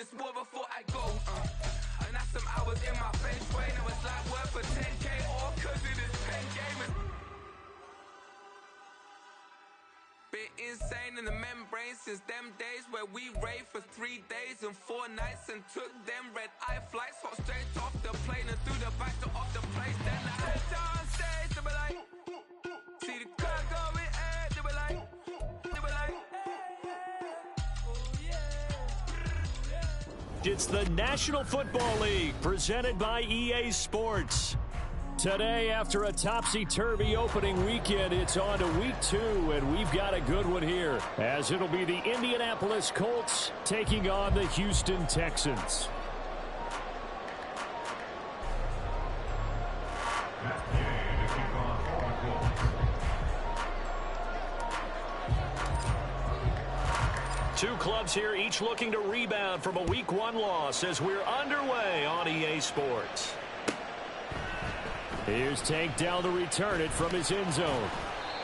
this war before I go. And that's some hours in my bench way. Now it's like work for 10K all cause it is pen gaming. Been insane in the membrane since them days where we raved for 3 days and 4 nights and took them red-eye flights, hot straight off the plane and through the back door of the place. Then I head down stage, they were like, see the crowd going, they were like, It's the National Football League presented by EA Sports. Today, after a topsy-turvy opening weekend, it's on to week 2, and we've got a good one here, as it'll be the Indianapolis Colts taking on the Houston Texans. Two clubs here, each looking to rebound from a Week 1 loss as we're underway on EA Sports. Here's Tank down to return it from his end zone.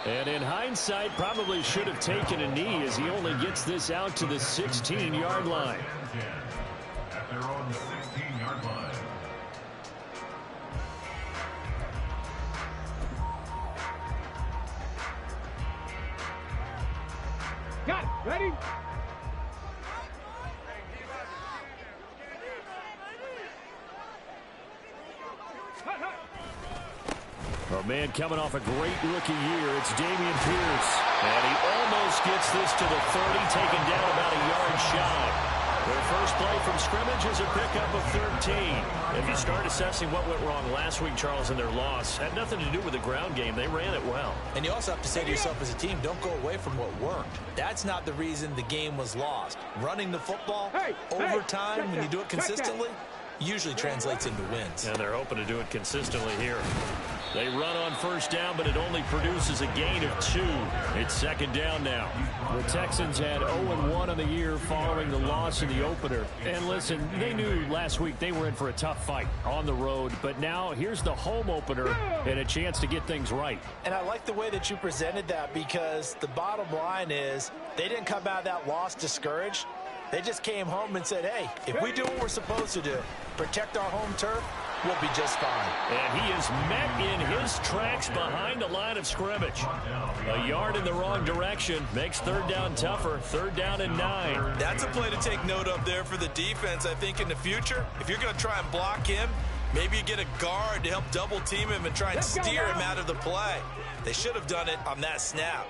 And in hindsight, probably should have taken a knee as he only gets this out to the 16-yard line. At their own 16-yard line. Got it. Ready? A man coming off a great rookie year, it's Dameon Pierce. And he almost gets this to the 30, taken down about a yard shy. Their first play from scrimmage is a pickup of 13. If you start assessing what went wrong last week, Charles, in their loss, had nothing to do with the ground game. They ran it well. And you also have to say to yourself as a team, don't go away from what worked. That's not the reason the game was lost. Running the football over time, when you do it consistently, usually translates into wins. And they're hoping to do it consistently here. They run on first down, but it only produces a gain of 2. It's second down now. The Texans had 0-1 on the year following the loss in the opener. And listen, they knew last week they were in for a tough fight on the road. But now here's the home opener and a chance to get things right. And I like the way that you presented that, because the bottom line is they didn't come out of that loss discouraged. They just came home and said, hey, if we do what we're supposed to do, protect our home turf, we'll be just fine. And he is met in his tracks behind the line of scrimmage. A yard in the wrong direction makes third down tougher. Third down and 9. That's a play to take note of there for the defense. I think in the future, if you're going to try and block him, maybe you get a guard to help double team him and try and steer him out of the play. They should have done it on that snap.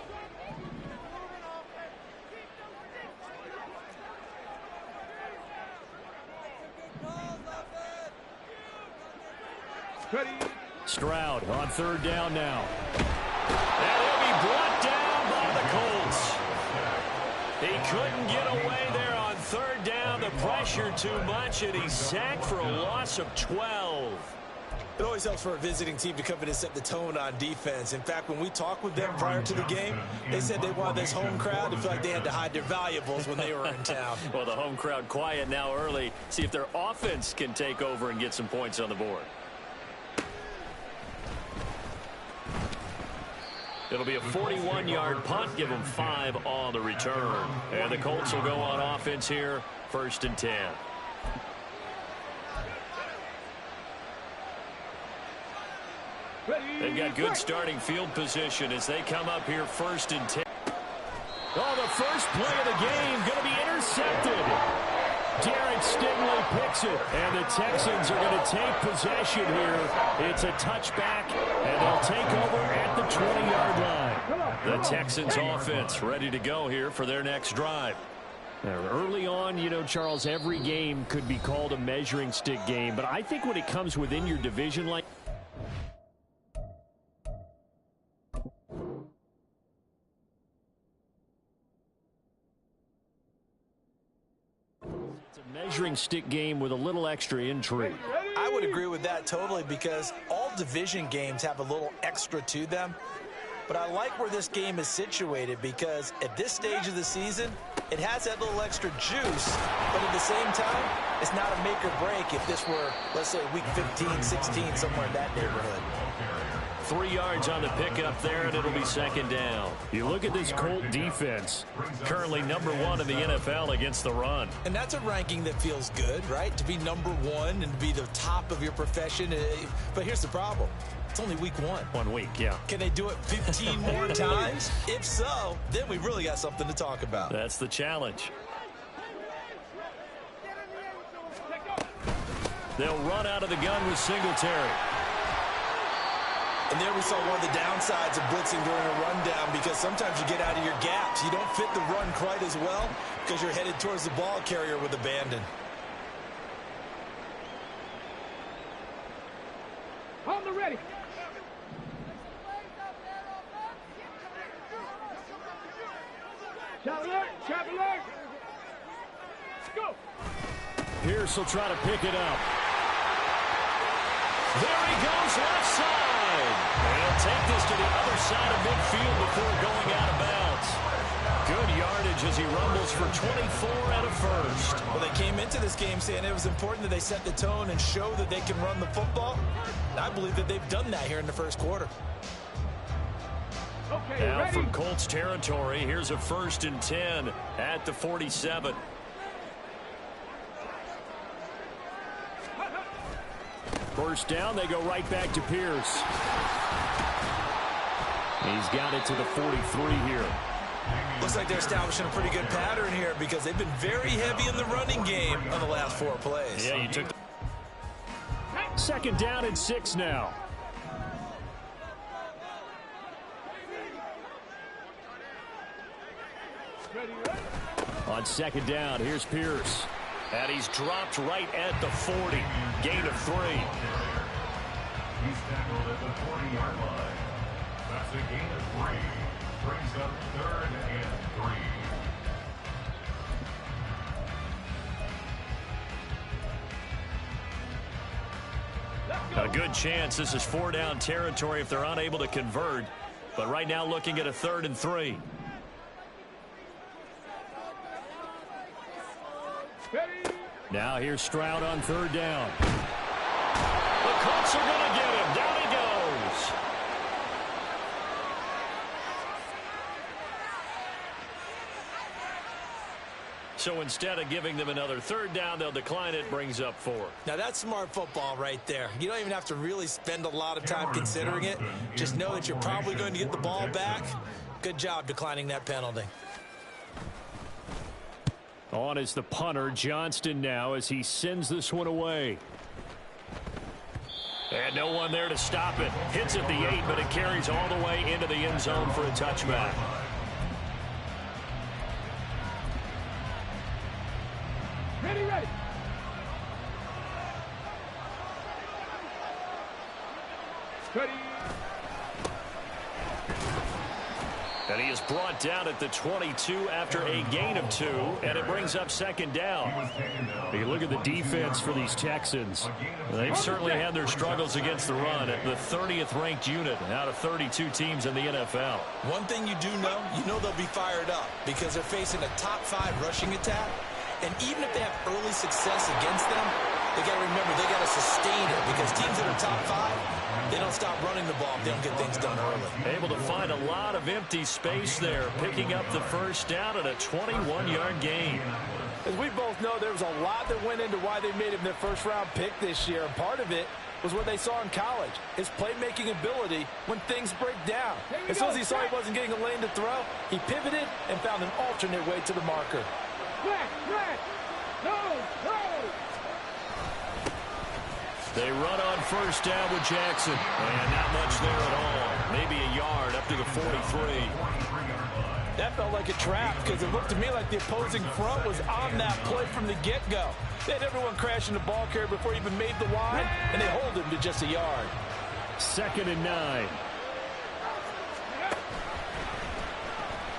Ready? Stroud on third down now. And he'll be brought down by the Colts. He couldn't get away there on third down. The pressure too much, and he's sacked for a loss of 12. It always helps for a visiting team to come in and set the tone on defense. In fact, when we talked with them prior to the game, they said they wanted this home crowd to feel like they had to hide their valuables when they were in town. Well, the home crowd quiet now early. See if their offense can take over and get some points on the board. It'll be a 41-yard punt. Give them 5 on the return. And the Colts will go on offense here, 1st and 10. They've got good starting field position as they come up here 1st and 10. Oh, the first play of the game going to be intercepted. Derek Stingley picks it, and the Texans are going to take possession here. It's a touchback, and they'll take over at the 20-yard line. The Texans offense ready to go here for their next drive. Now, early on, you know, Charles, every game could be called a measuring stick game, but I think when it comes within your division like measuring stick game with a little extra intrigue. I would agree with that totally, because all division games have a little extra to them. But I like where this game is situated, because at this stage of the season, it has that little extra juice, but at the same time, it's not a make or break if this were, let's say, week 15, 16, somewhere in that neighborhood. 3 yards on the pickup there, and it'll be second down. You look at this Colt defense, currently number 1 in the NFL against the run. And that's a ranking that feels good, right? To be number 1 and to be the top of your profession. But here's the problem. It's only week 1. 1 week, yeah. Can they do it 15 more times? If so, then we really got something to talk about. That's the challenge. They'll run out of the gun with Singletary. And there we saw one of the downsides of blitzing during a rundown, because sometimes you get out of your gaps. You don't fit the run quite as well because you're headed towards the ball carrier with abandon. On the ready. Trap alert. Go. Pierce will try to pick it up. There he goes, left side. And he'll take this to the other side of midfield before going out of bounds. Good yardage as he rumbles for 24 and a first. Well, they came into this game saying it was important that they set the tone and show that they can run the football. And I believe that they've done that here in the first quarter. Okay, now ready. from Colts territory, here's a 1st and 10 at the 47. First down, they go right back to Pierce. He's got it to the 43 here. Looks like they're establishing a pretty good pattern here, because they've been very heavy in the running game on the last 4 plays. Yeah, you took the... Second down and 6 now. On second down, here's Pierce. And he's dropped right at the 40. Gain of 3. He's tackled at the 40-yard line. That's a gain of 3. Brings up 3rd and 3. A good chance this is 4-down territory if they're unable to convert. But right now looking at a 3rd and 3. Now here's Stroud on 3rd down. The Colts are going to get him. Down he goes. So instead of giving them another 3rd down, they'll decline it. Brings up 4. Now that's smart football right there. You don't even have to really spend a lot of time considering it. Just know that you're probably going to get the ball back. Good job declining that penalty. On is the punter, Johnston, now as he sends this one away. And no one there to stop it. Hits at the 8, but it carries all the way into the end zone for a touchback. Ready, ready. Ready. And he is brought down at the 22 after a gain of 2, and it brings up second down. You look at the defense for these Texans. They've certainly had their struggles against the run at the 30th ranked unit out of 32 teams in the NFL. One thing you do know, they'll be fired up because they're facing a top 5 rushing attack. And even if they have early success against them, they got to remember they got to sustain it, because teams that are top 5, they don't stop running the ball if they don't get things done early. Able to find a lot of empty space there, picking up the first down at a 21-yard gain. As we both know, there was a lot that went into why they made him their first-round pick this year. And part of it was what they saw in college, his playmaking ability when things break down. As soon as he saw he wasn't getting a lane to throw, he pivoted and found an alternate way to the marker. Flat. No. They run on first down with Jackson. And not much there at all. Maybe a yard up to the 43. That felt like a trap, because it looked to me like the opposing front was on that play from the get-go. They had everyone crashing the ball carrier before he even made the line, and they hold him to just a yard. 2nd and 9.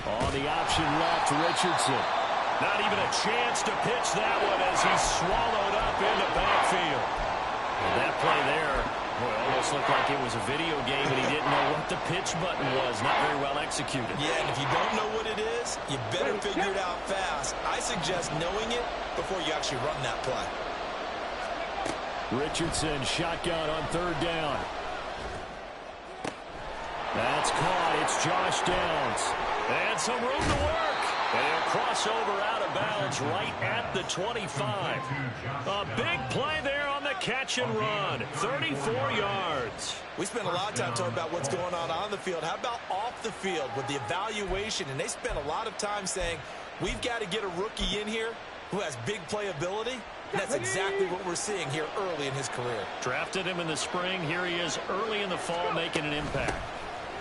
On the option left, Richardson. Not even a chance to pitch that one as he's swallowed up in the backfield. And that play there, boy, almost looked like it was a video game and he didn't know what the pitch button was. Not very well executed. Yeah, and if you don't know what it is, you better figure it out fast. I suggest knowing it before you actually run that play. Richardson, shotgun on 3rd down. That's caught. It's Josh Downs. And some room to work. And he'll cross over out of bounds right at the 25. A big play there on the catch and run. 34 yards. We spent a lot of time talking about what's going on the field. How about off the field with the evaluation? And they spent a lot of time saying, we've got to get a rookie in here who has big playability. And that's exactly what we're seeing here early in his career. Drafted him in the spring. Here he is early in the fall making an impact.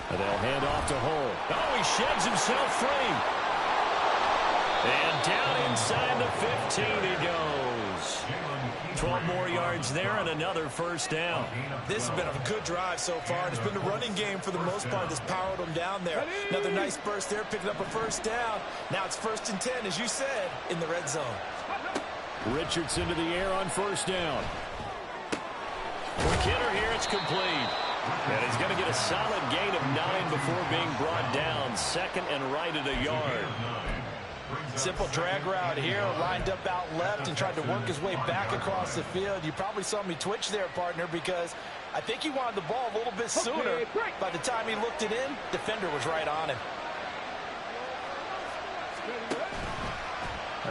And they'll hand off to Hull. Oh, he sheds himself free. And down inside the 15 he goes. 12 more yards there and another first down. This has been a good drive so far. It's been the running game for the most part that's powered them down there. Another nice burst there, picking up a first down. Now it's 1st and 10, as you said, in the red zone. Richardson to the air on first down. Kidder here, it's complete. And he's going to get a solid gain of 9 before being brought down. 2nd and right at a yard. Simple drag route here, lined up out left and tried to work his way back across the field. You probably saw me twitch there, partner, because I think he wanted the ball a little bit sooner. By the time he looked it in, defender was right on him.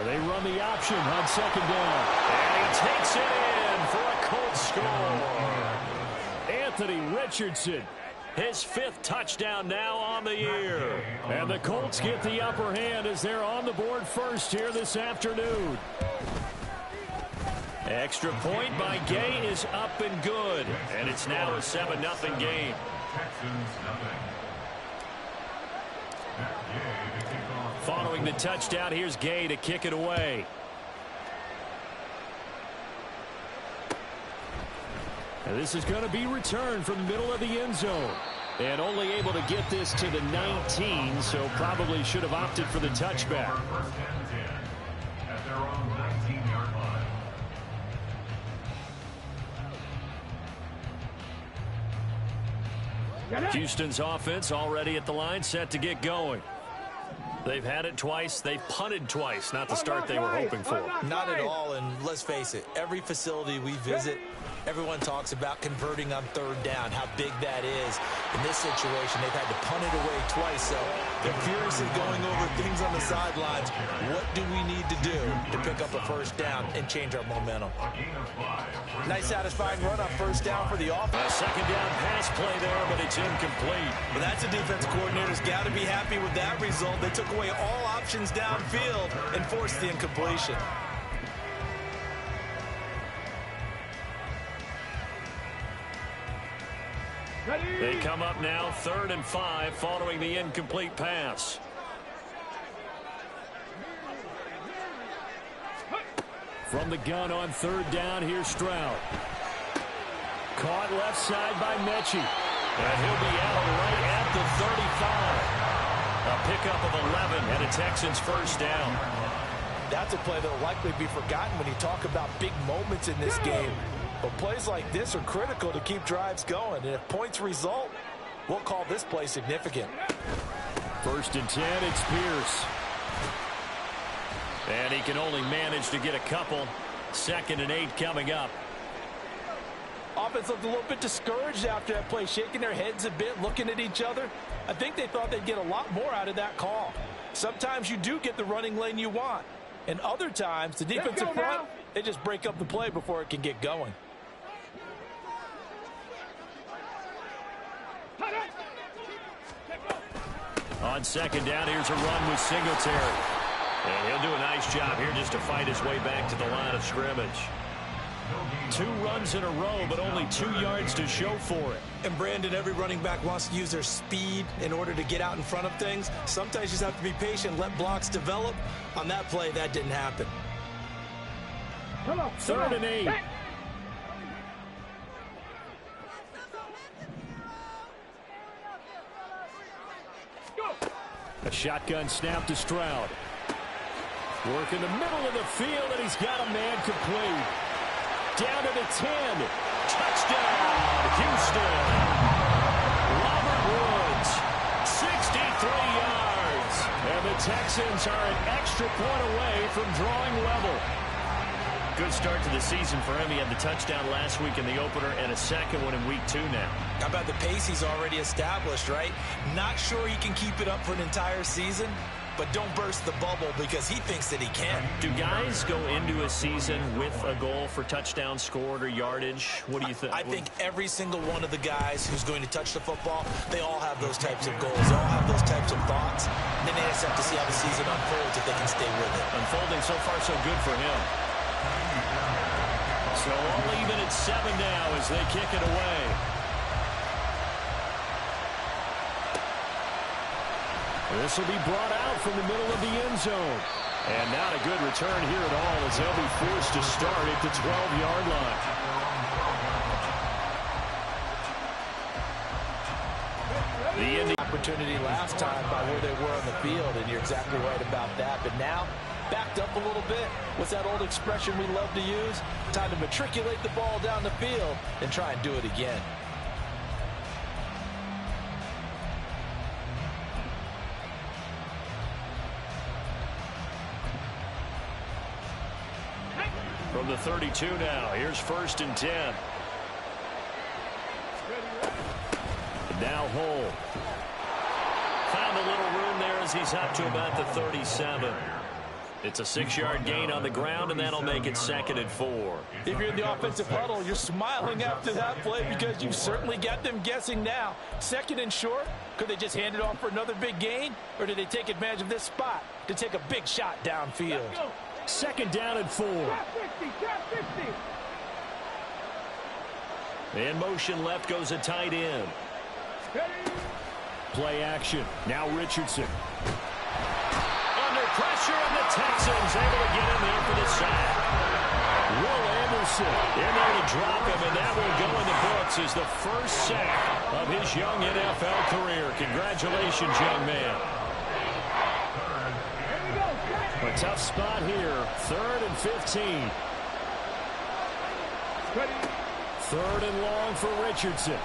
They run the option on 2nd down. And he takes it in for a Colts score. Anthony Richardson, his 5th touchdown now on the year. And the Colts get the upper hand as they're on the board first here this afternoon. Extra point by Gay is up and good. And it's now a 7-0 game. Following the touchdown, here's Gay to kick it away. And this is going to be returned from the middle of the end zone. And only able to get this to the 19, so probably should have opted for the touchback. At their own 19-yard line. Houston's offense already at the line, set to get going. They've had it twice. They've punted twice. Not the start they were hoping for. Not at all, and let's face it, every facility we visit, everyone talks about converting on 3rd down, how big that is. In this situation, they've had to punt it away twice, so they're furiously going over things on the sidelines. What do we need to do to pick up a first down and change our momentum? Nice, satisfying run on 1st down for the offense. A 2nd down pass play there, but it's incomplete. But that's a defensive coordinator's got to be happy with that result. They took away all options downfield and forced the incompletion. They come up now 3rd and 5 following the incomplete pass. From the gun on 3rd down, here's Stroud. Caught left side by Mechie. And he'll be out right at the 35. A pickup of 11 and a Texans first down. That's a play that will likely be forgotten when you talk about big moments in this game. But plays like this are critical to keep drives going. And if points result, we'll call this play significant. 1st and 10, it's Pierce. And he can only manage to get a couple. 2nd and 8 coming up. Offense looked a little bit discouraged after that play, shaking their heads a bit, looking at each other. I think they thought they'd get a lot more out of that call. Sometimes you do get the running lane you want. And other times, the defensive front, they just break up the play before it can get going. On 2nd down, here's a run with Singletary. And he'll do a nice job here just to fight his way back to the line of scrimmage. 2 runs in a row, but only 2 yards to show for it. And Brandon, every running back wants to use their speed in order to get out in front of things. Sometimes you just have to be patient, let blocks develop. On that play, that didn't happen. 3rd and 8. A shotgun snap to Stroud. Work in the middle of the field, and he's got a man complete. Down to the 10. Touchdown, Houston. Robert Woods, 63 yards. And the Texans are an extra point away from drawing level. Good start to the season for him. He had the touchdown last week in the opener and a second one in week 2 now. How about the pace he's already established, right? Not sure he can keep it up for an entire season, but don't burst the bubble because he thinks that he can. Do guys go into a season with a goal for touchdown scored or yardage? What do you think? I think every single one of the guys who's going to touch the football, they all have those types of goals. They all have those types of thoughts. And then they just have to see how the season unfolds if they can stay with it. Unfolding so far so good for him. So all even at 7 now as they kick it away. This will be brought out from the middle of the end zone. And not a good return here at all as they'll be forced to start at the 12-yard line. The opportunity last time by where they were on the field, and you're exactly right about that. But now, backed up a little bit. What's that old expression we love to use? Time to matriculate the ball down the field and try and do it again. From the 32 now, here's 1st and 10. Now Hole. Found a little room there as he's up to about the 37. It's a 6-yard gain on the ground, and that'll make it 2nd and 4. If you're in the offensive huddle, you're smiling after that play because you've certainly got them guessing now. 2nd and short, could they just hand it off for another big gain, or did they take advantage of this spot to take a big shot downfield? 2nd down and 4. In motion left goes a tight end. Play action. Now Richardson. Under pressure, and the Texans able to get in there for the sack. Will Anderson in there to drop him, and that will go in the books as the first sack of his young NFL career. Congratulations, young man. A tough spot here. 3rd and 15. 3rd and long for Richardson.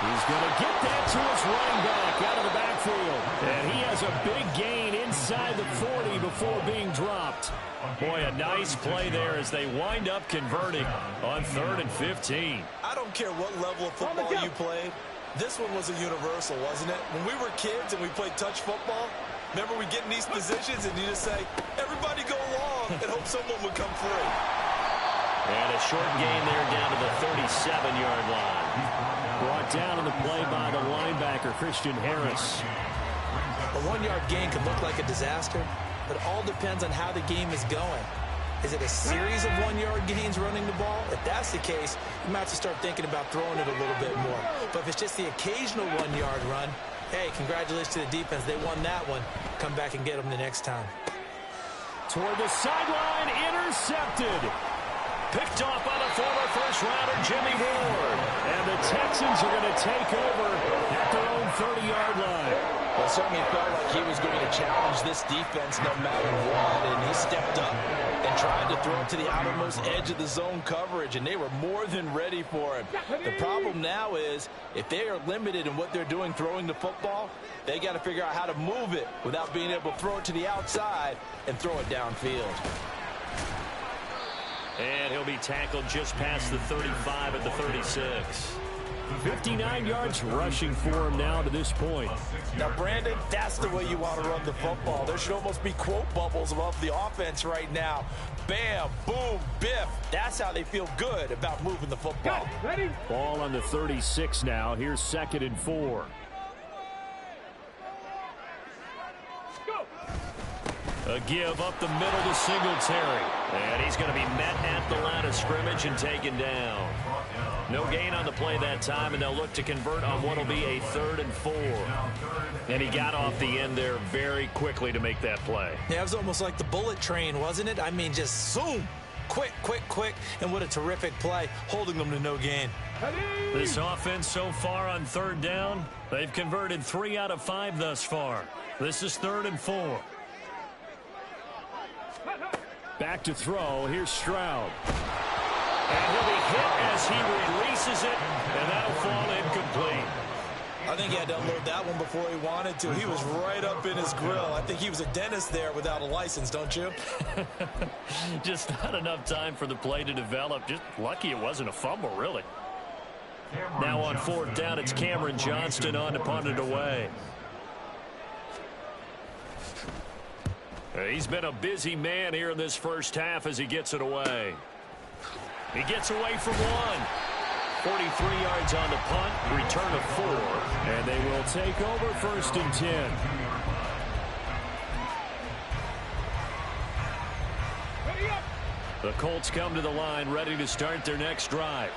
He's going to get that to his running back out of the backfield. And he has a big gain inside the 40 before being dropped. Boy, a nice play there as they wind up converting on 3rd and 15. I don't care what level of football you played. This one was a universal, wasn't it? When we were kids and we played touch football, remember we get in these positions and you just say, everybody go along and hope someone would come free. And a short gain there down to the 37-yard line. Brought down on the play by the linebacker, Christian Harris. A 1-yard gain can look like a disaster, but it all depends on how the game is going. Is it a series of 1-yard gains running the ball? If that's the case, you might have to start thinking about throwing it a little bit more. But if it's just the occasional 1-yard run, hey, congratulations to the defense. They won that one. Come back and get them the next time. Toward the sideline, intercepted. Picked off by the former first-rounder, Jimmy Ward. And the Texans are going to take over at their own 30-yard line. Well, it certainly felt like he was going to challenge this defense no matter what, and he stepped up and tried to throw it to the outermost edge of the zone coverage, and they were more than ready for him. The problem now is if they are limited in what they're doing throwing the football, they got to figure out how to move it without being able to throw it to the outside and throw it downfield. And he'll be tackled just past the 35 at the 36. 59 yards rushing for him now to this point. Now, Brandon, that's the way you want to run the football. There should almost be quote bubbles above the offense right now. Bam, boom, biff. That's how they feel good about moving the football. Ready? Ball on the 36 now. Here's 2nd and 4. A give up the middle to Singletary. And he's going to be met at the line of scrimmage and taken down. No gain on the play that time, and they'll look to convert on what will be a 3rd and 4. And he got off the end there very quickly to make that play. Yeah, it was almost like the bullet train, wasn't it? I mean, just zoom. Quick, quick, quick. And what a terrific play, holding them to no gain. This offense so far on 3rd down, they've converted 3 out of 5 thus far. This is 3rd and 4. Back to throw. Here's Stroud. And he'll be hit as he releases it, and that'll fall incomplete. I think he had to unload that one before he wanted to. He was right up in his grill. I think he was a dentist there without a license, don't you? Just not enough time for the play to develop. Just lucky it wasn't a fumble, really. Now on fourth down, it's Cameron Johnston on to punt it away. He's been a busy man here in this first half as he gets it away. He gets away from one. 43 yards on the punt, return of 4. And they will take over first and 10. The Colts come to the line ready to start their next drive.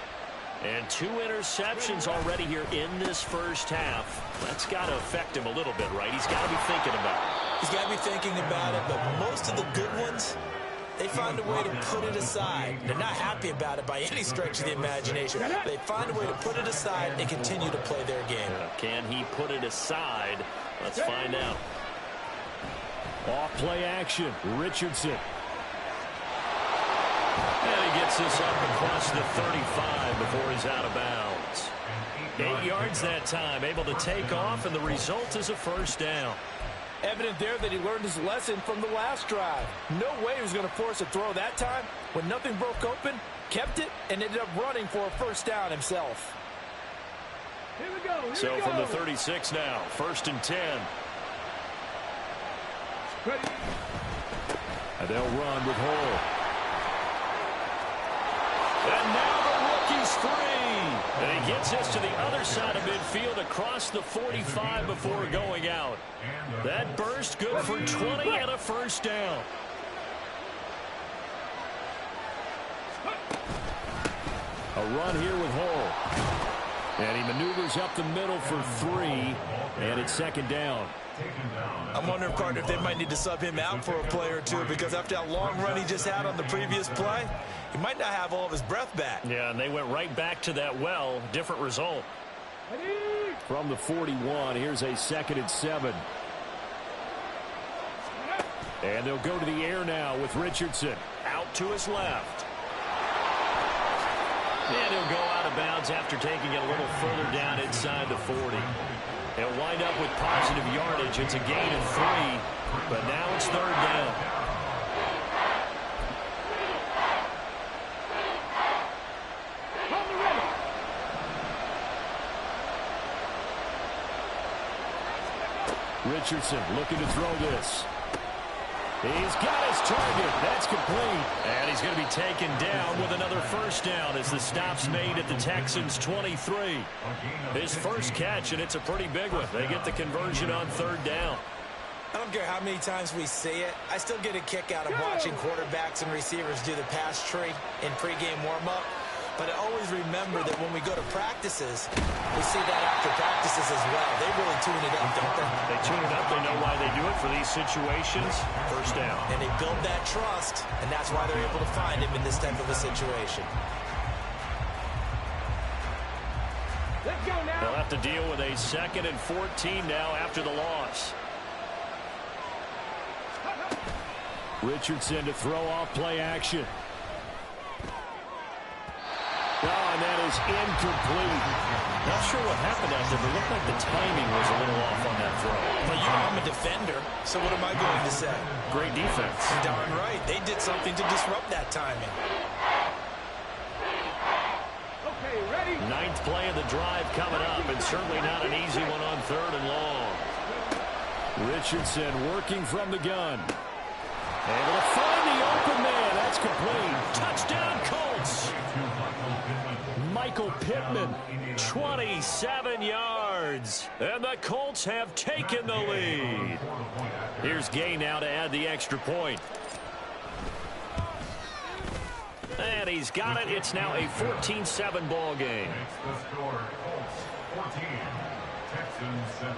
And 2 interceptions already here in this first half. That's got to affect him a little bit, right? He's got to be thinking about it. He's got to be thinking about it, but most of the good ones, they find a way to put it aside. They're not happy about it by any stretch of the imagination. They find a way to put it aside and continue to play their game. Can he put it aside? Let's find out. Off play action, Richardson. And he gets this up across the 35 before he's out of bounds. 8 yards that time, able to take off, and the result is a first down. Evident there that he learned his lesson from the last drive. No way he was going to force a throw that time. When nothing broke open, kept it, and ended up running for a first down himself. Here we go. So from the 36 now, first and 10. Ready. And they'll run with Hall. And now the rookie's free. And he gets this to the other side of midfield across the 45 before going out. That burst good for 20 and a first down. A run here with Hall. And he maneuvers up the middle for 3. And it's second down. I'm wondering, partner, if they might need to sub him out for a play or two, because after that long run he just had on the previous play, he might not have all of his breath back. Yeah, and they went right back to that well. Different result. From the 41, here's a second and 7. And they'll go to the air now with Richardson. Out to his left. And he'll go out of bounds after taking it a little further down inside the 40. He'll wind up with positive yardage. It's a gain of 3, but now it's third down. Richardson looking to throw this. He's got his target. That's complete. And he's going to be taken down with another first down as the stop's made at the Texans' 23. His first catch, and it's a pretty big one. They get the conversion on third down. I don't care how many times we say it, I still get a kick out of watching quarterbacks and receivers do the pass tree in pregame warm-up. But I always remember that when we go to practices, we see that after practices as well. They really tune it up, don't they? They tune it up. They know why they do it for these situations. First down. And they build that trust, and that's why they're able to find him in this type of a situation. Let's go now. They'll have to deal with a second and 14 now after the loss. Richardson to throw off play action. Oh, and that is incomplete. Not sure what happened out there, but it looked like the timing was a little off on that throw. Well, you know I'm a defender, so what am I going to say? Great defense. Darn right. They did something to disrupt that timing. Okay, ready? Ninth play of the drive coming up, and certainly not an easy one on third and long. Richardson working from the gun. Able to find the open man. That's complete. Touchdown, Colts. Michael Pittman, 27 yards. And the Colts have taken the lead. Here's Gay now to add the extra point. And he's got it. It's now a 14-7 ball game. The score, Colts 14, Texans 7.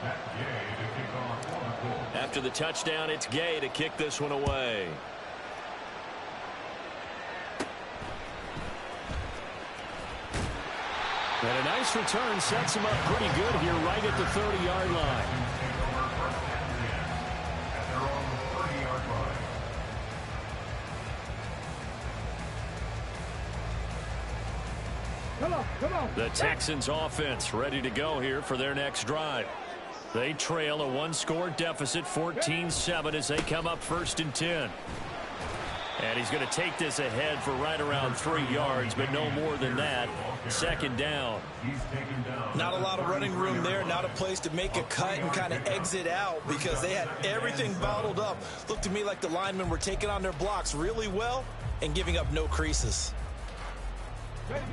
Gay to kick off for the Colts. After the touchdown, it's Gay to kick this one away. And a nice return sets him up pretty good here right at the 30-yard line. At their own 30-yard line. Come on. The Texans offense ready to go here for their next drive. They trail a one-score deficit, 14-7, as they come up 1st and 10. And he's going to take this ahead for right around 3 yards, but no more than that. 2nd down. Not a lot of running room there, not a place to make a cut and kind of exit out because they had everything bottled up. Looked to me like the linemen were taking on their blocks really well and giving up no creases.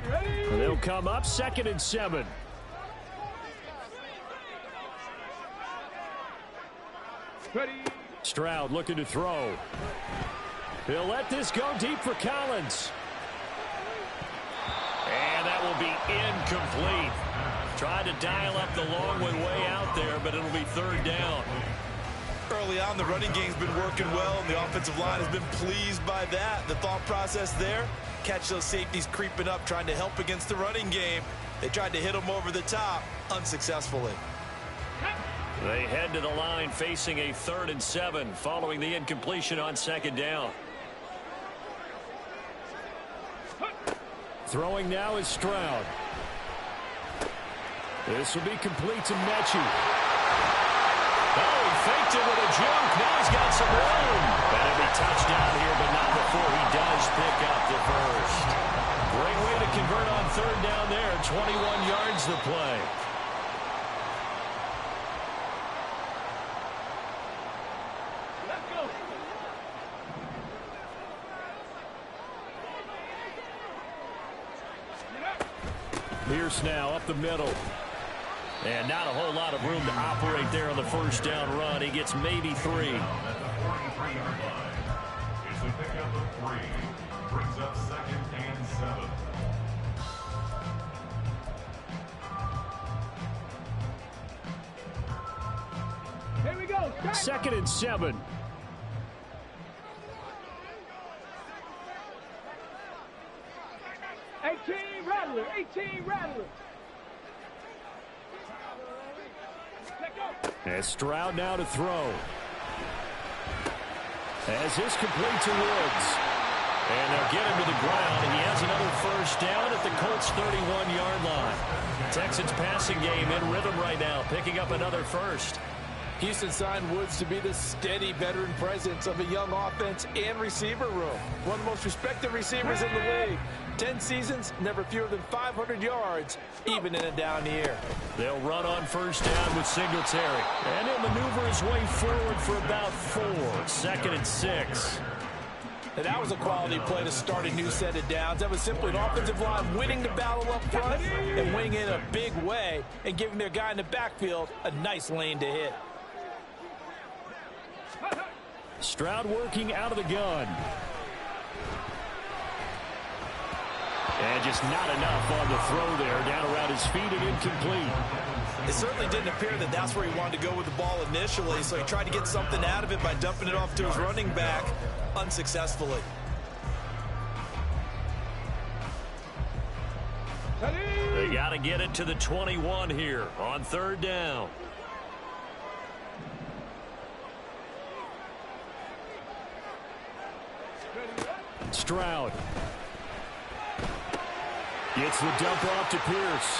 Ready. They'll come up 2nd and 7. Ready. Stroud looking to throw. He'll let this go deep for Collins. And that will be incomplete. Tried to dial up the long way out there, but it'll be 3rd down. Early on, the running game's been working well, and the offensive line has been pleased by that. The thought process there, catch those safeties creeping up, trying to help against the running game. They tried to hit them over the top, unsuccessfully. They head to the line facing a 3rd and 7 following the incompletion on 2nd down. Throwing now is Stroud. This will be complete to Mechie. Oh, he faked it with a juke. Now he's got some room. That'll be touchdown here, but not before he does pick up the first. Great way to convert on 3rd down there. 21 yards the play. Pierce now up the middle. And not a whole lot of room to operate there on the 1st down run. He gets maybe 3. At the 43-yard line. It's a pickup of 3. Brings up 2nd and 7. Here we go. 2nd and 7. Rattler. As Stroud now to throw. As this complete to Woods. And they'll get him to the ground, and he has another 1st down at the Colts' 31-yard line. Texans passing game in rhythm right now, picking up another 1st. Houston signed Woods to be the steady veteran presence of a young offense and receiver room. One of the most respected receivers in the league. 10 seasons, never fewer than 500 yards, even in a down year. They'll run on 1st down with Singletary. And he'll maneuver his way forward for about 4. 2nd and 6. And that was a quality play to start a new set of downs. That was simply an offensive line winning the battle up front and winning in a big way and giving their guy in the backfield a nice lane to hit. Stroud working out of the gun. And just not enough on the throw there. Down around his feet and incomplete. It certainly didn't appear that that's where he wanted to go with the ball initially, so he tried to get something out of it by dumping it off to his running back unsuccessfully. They got to get it to the 21 here on 3rd down. Stroud gets the dump off to Pierce.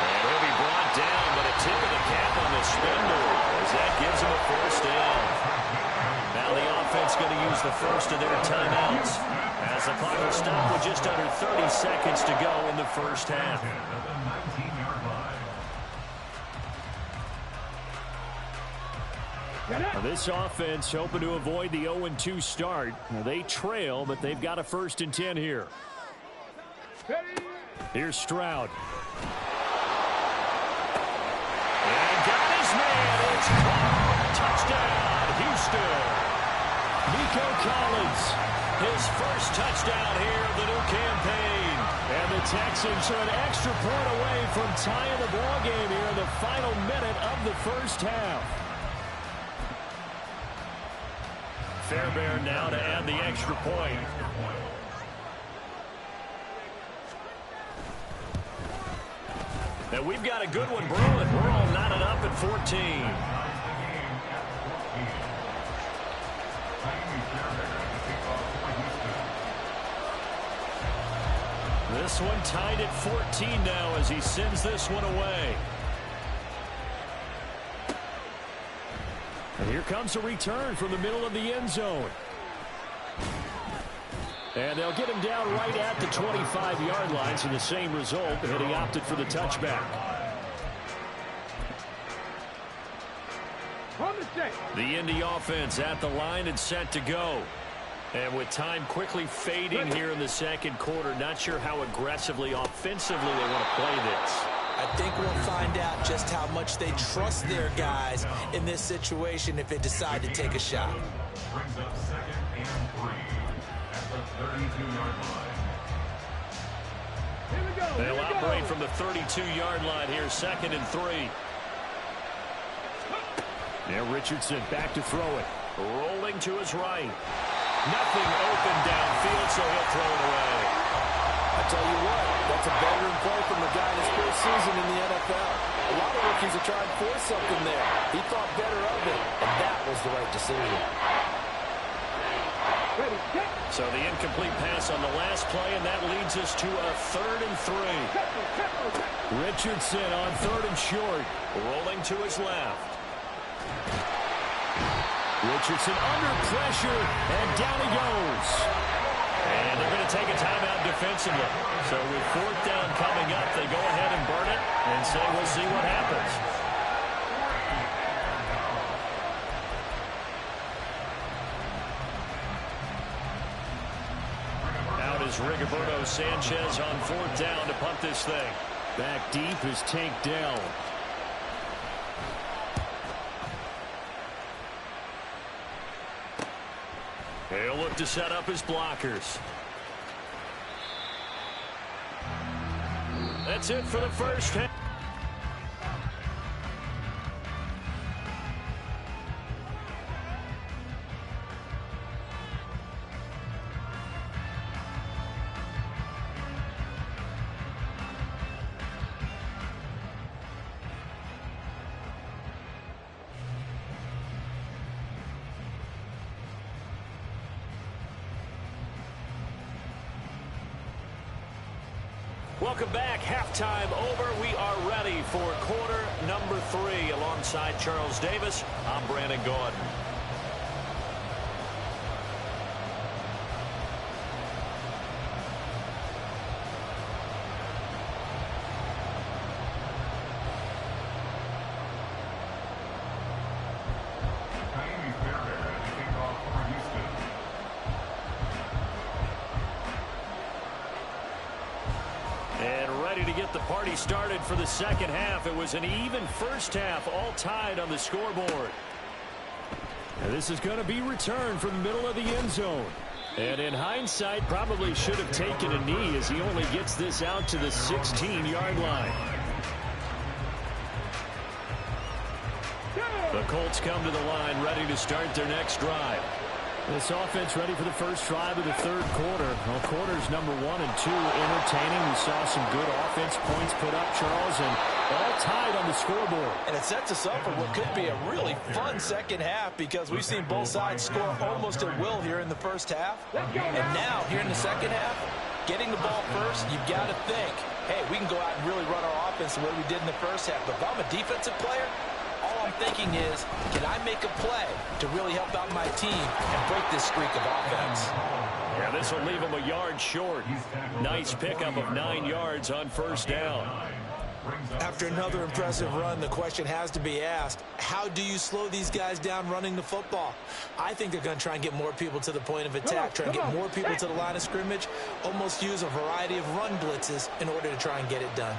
And he'll be brought down, but a tip of the cap on the spindle as that gives him a 1st down. Now the offense going to use the 1st of their timeouts as the clock will stop with just under 30 seconds to go in the 1st half. Now this offense hoping to avoid the 0-2 start. Now they trail, but they've got a 1st and 10 here. Here's Stroud. And got his man. It's caught. Touchdown, Houston. Nico Collins, his 1st touchdown here of the new campaign. And the Texans are an extra point away from tying the ball game here in the final minute of the 1st half. Fairbairn now to add the extra point. And we've got a good one brewing. We're all knotted up at 14. last one, tied at 14 now as he sends this one away. And here comes a return from the middle of the end zone. And they'll get him down right at the 25-yard line, so the same result, and he opted for the touchback. The Indy offense at the line and set to go. And with time quickly fading here in the second quarter, not sure how aggressively, offensively they want to play this. I think we'll find out just how much they trust their guys in this situation if they decide to take a shot. Brings up 2nd and 3 at the 32-yard line. They'll operate from the 32-yard line here, 2nd and 3. Now Richardson back to throw it. Rolling to his right. Nothing open downfield, so he'll throw it away. I tell you what, that's a veteran play from the guy in his first season in the NFL. A lot of rookies are trying to force something there. He thought better of it, and that was the right decision. So the incomplete pass on the last play, and that leads us to a 3rd and 3. Richardson on 3rd and short. Rolling to his left. Richardson under pressure, and down he goes. And they're going to take a timeout defensively. So with 4th down coming up, they go ahead and burn it and say we'll see what happens. Out is Rigoberto Sanchez on 4th down to punt this thing. Back deep is Tank Dell. He'll look to set up his blockers. That's it for the first half. Welcome back. Halftime over. We are ready for quarter number 3. Alongside Charles Davis, I'm Brandon Gordon. The party started for the second half. It was an even first half, all tied on the scoreboard. And this is going to be returned from the middle of the end zone. And in hindsight, probably should have taken a knee as he only gets this out to the 16-yard line. The Colts come to the line ready to start their next drive. This offense ready for the first drive of the third quarter. Well, quarters number 1 and 2 entertaining. We saw some good offense points put up, Charles, and all tied on the scoreboard. And it sets us up for what could be a really fun second half because we've seen both sides score almost at will here in the first half. And now, here in the second half, getting the ball first, you've got to think, hey, we can go out and really run our offense the way we did in the first half. But if I'm a defensive player, all I'm thinking is, can I make a play to really help out my team and break this streak of offense? Yeah, this will leave him a yard short. Nice pickup of 9 yards on first down. After another impressive run, the question has to be asked, how do you slow these guys down running the football? I think they're going to try and get more people to the point of attack, try and get more people to the line of scrimmage, almost use a variety of run blitzes in order to try and get it done.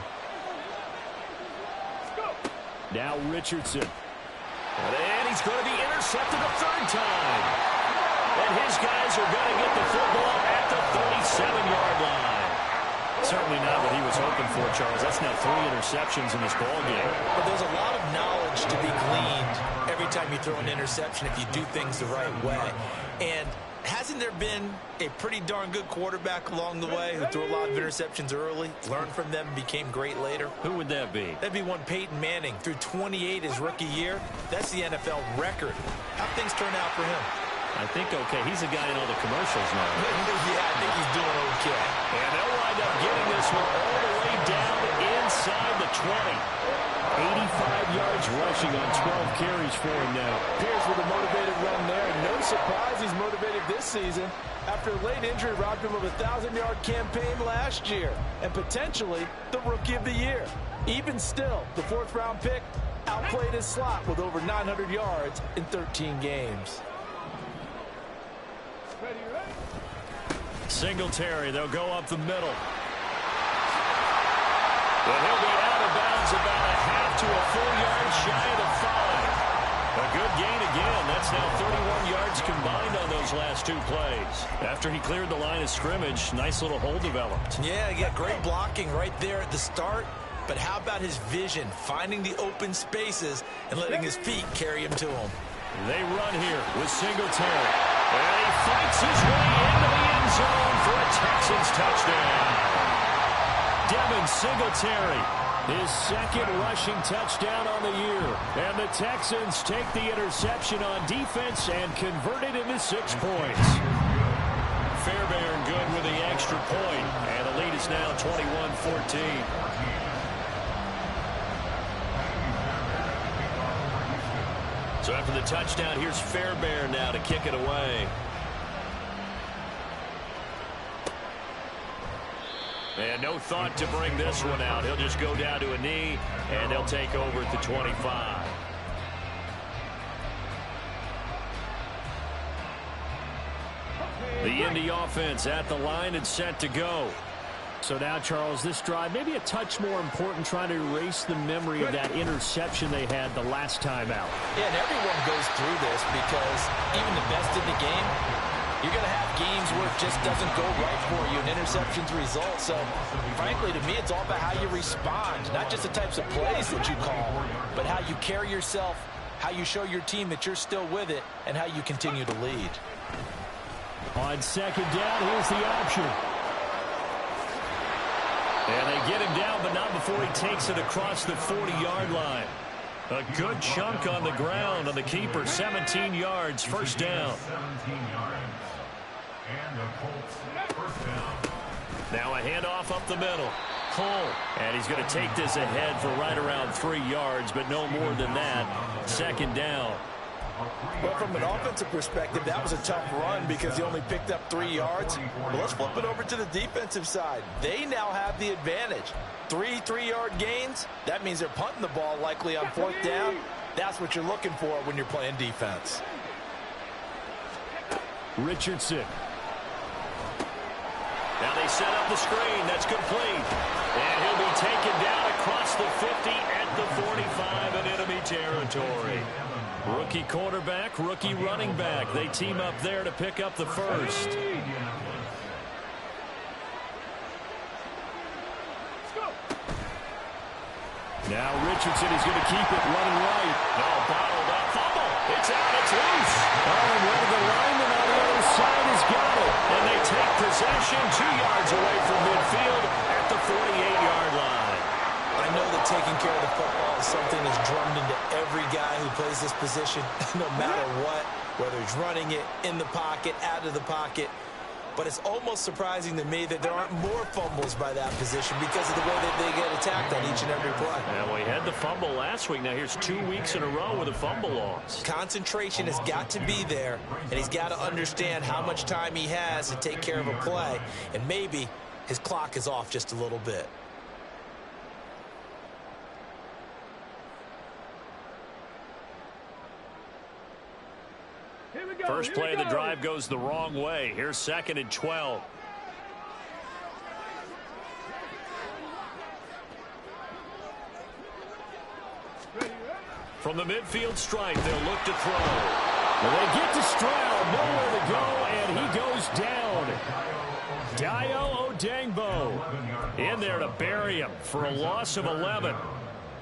Now Richardson. And he's going to be intercepted a 3rd time. And his guys are going to get the football at the 37-yard line. Certainly not what he was hoping for, Charles. That's now 3 interceptions in this ballgame. But there's a lot of knowledge to be gleaned every time you throw an interception if you do things the right way. And hasn't there been a pretty darn good quarterback along the way who threw a lot of interceptions early, learned from them, and became great later? Who would that be? That'd be one Peyton Manning. Threw 28 his rookie year. That's the NFL record. How'd things turn out for him? I think okay. He's a guy in all the commercials now. Yeah, I think he's doing okay. And they'll wind up getting this one all the way down inside the 20. 85 yards rushing on 12 carries for him now. Pierce with a motivated run there. No surprise he's motivated this season after a late injury robbed him of a 1,000-yard campaign last year and potentially the Rookie of the Year. Even still, the fourth-round pick outplayed his slot with over 900 yards in 13 games. Singletary, they'll go up the middle. But he'll be out of bounds about a half to a full yard shy of the 5. A good gain again. That's now 31 yards combined on those last two plays. After he cleared the line of scrimmage, nice little hole developed. Yeah, he got great blocking right there at the start. But how about his vision, finding the open spaces and letting his feet carry him to him? They run here with Singletary. And he fights his way into the end zone for a Texans touchdown. Devin Singletary, his second rushing touchdown on the year. And the Texans take the interception on defense and convert it into 6 points. Fairbairn good with the extra point. And the lead is now 21-14. So after the touchdown, here's Fairbairn now to kick it away. And no thought to bring this one out. He'll just go down to a knee, and they'll take over at the 25. The Indy offense at the line and set to go. So now, Charles, this drive maybe a touch more important, trying to erase the memory of that interception they had the last time out. Yeah, and everyone goes through this because even the best in the game, you're going to have games where it just doesn't go right for you, and interceptions result. So, frankly, to me, it's all about how you respond, not just the types of plays that you call, but how you carry yourself, how you show your team that you're still with it, and how you continue to lead. On second down, here's the option. And they get him down, but not before he takes it across the 40-yard line. A good chunk on the ground on the keeper. 17 yards, first down. 17 yards. And the Colts first down. Now a handoff up the middle. Cole. And he's going to take this ahead for right around 3 yards, but no more than that. Second down. Well, from an offensive perspective, that was a tough run because he only picked up 3 yards. But let's flip it over to the defensive side. They now have the advantage. 3 3-yard gains. That means they're punting the ball likely on fourth down. That's what you're looking for when you're playing defense. Richardson. Now they set up the screen. That's complete. And he'll be taken down across the 50 at the 45 in enemy territory. Rookie quarterback, rookie running back. They team up there to pick up the first. Now Richardson is going to keep it running right. No, bottled up. Fumble. It's out. It's loose. Oh, and one of the linemen on the other side has got it. And they take possession 2 yards away from midfield at the 48-yard line. I know that taking care of the football is something that's drummed into every guy who plays this position, no matter what, whether he's running it, in the pocket, out of the pocket. But it's almost surprising to me that there aren't more fumbles by that position because of the way that they get attacked on each and every play. And we had the fumble last week. Now here's 2 weeks in a row with a fumble loss. Concentration has got to be there, and he's got to understand how much time he has to take care of a play. And maybe his clock is off just a little bit. First play of the drive goes the wrong way. Here's 2nd and 12. From the midfield stripe, they'll look to throw. Well, they get to Stroud, nowhere to go, and he goes down. Dio Odengbo in there to bury him for a loss of 11.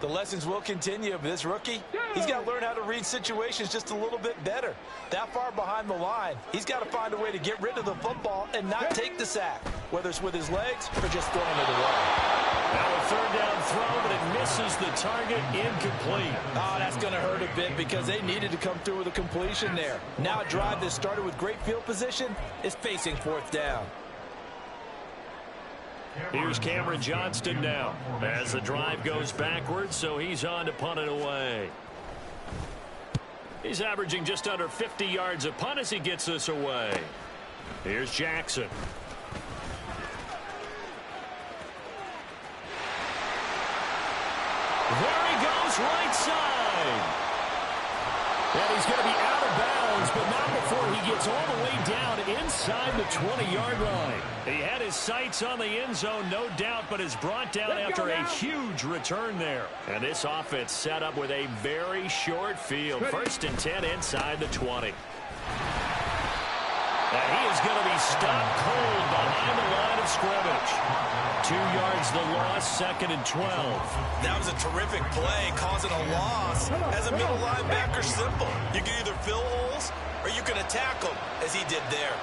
The lessons will continue of this rookie. He's got to learn how to read situations just a little bit better. That far behind the line, he's got to find a way to get rid of the football and not take the sack, whether it's with his legs or just throwing it away. Now a third down throw, but it misses the target, incomplete. Oh, that's going to hurt a bit because they needed to come through with a completion there. Now a drive that started with great field position is facing fourth down. Here's Cameron Johnston now as the drive goes backwards, so he's on to punt it away. He's averaging just under 50 yards a punt as he gets this away. Here's Jackson. There he goes, right side. And he's going to be out of bounds, but not before he gets all the way down inside the 20-yard line. He had his sights on the end zone, no doubt, but is brought down after a huge return there. And this offense set up with a very short field. 1st and 10 inside the 20. And he is going to be stopped cold behind the line of scrimmage. 2 yards the loss, 2nd and 12. That was a terrific play, causing a loss. As a middle linebacker, simple. You can either fill holes or you can attack them, as he did there.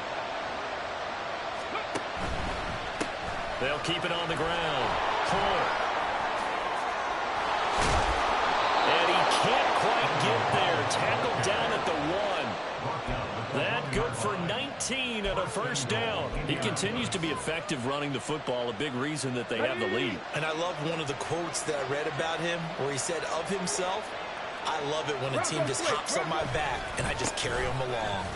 They'll keep it on the ground. Fuller. And he can't quite get there. Tackled down at the 1. That good for 19 and a first down. He continues to be effective running the football, a big reason that they have the lead. And I love one of the quotes that I read about him where he said of himself, I love it when a team just hops on my back and I just carry them along.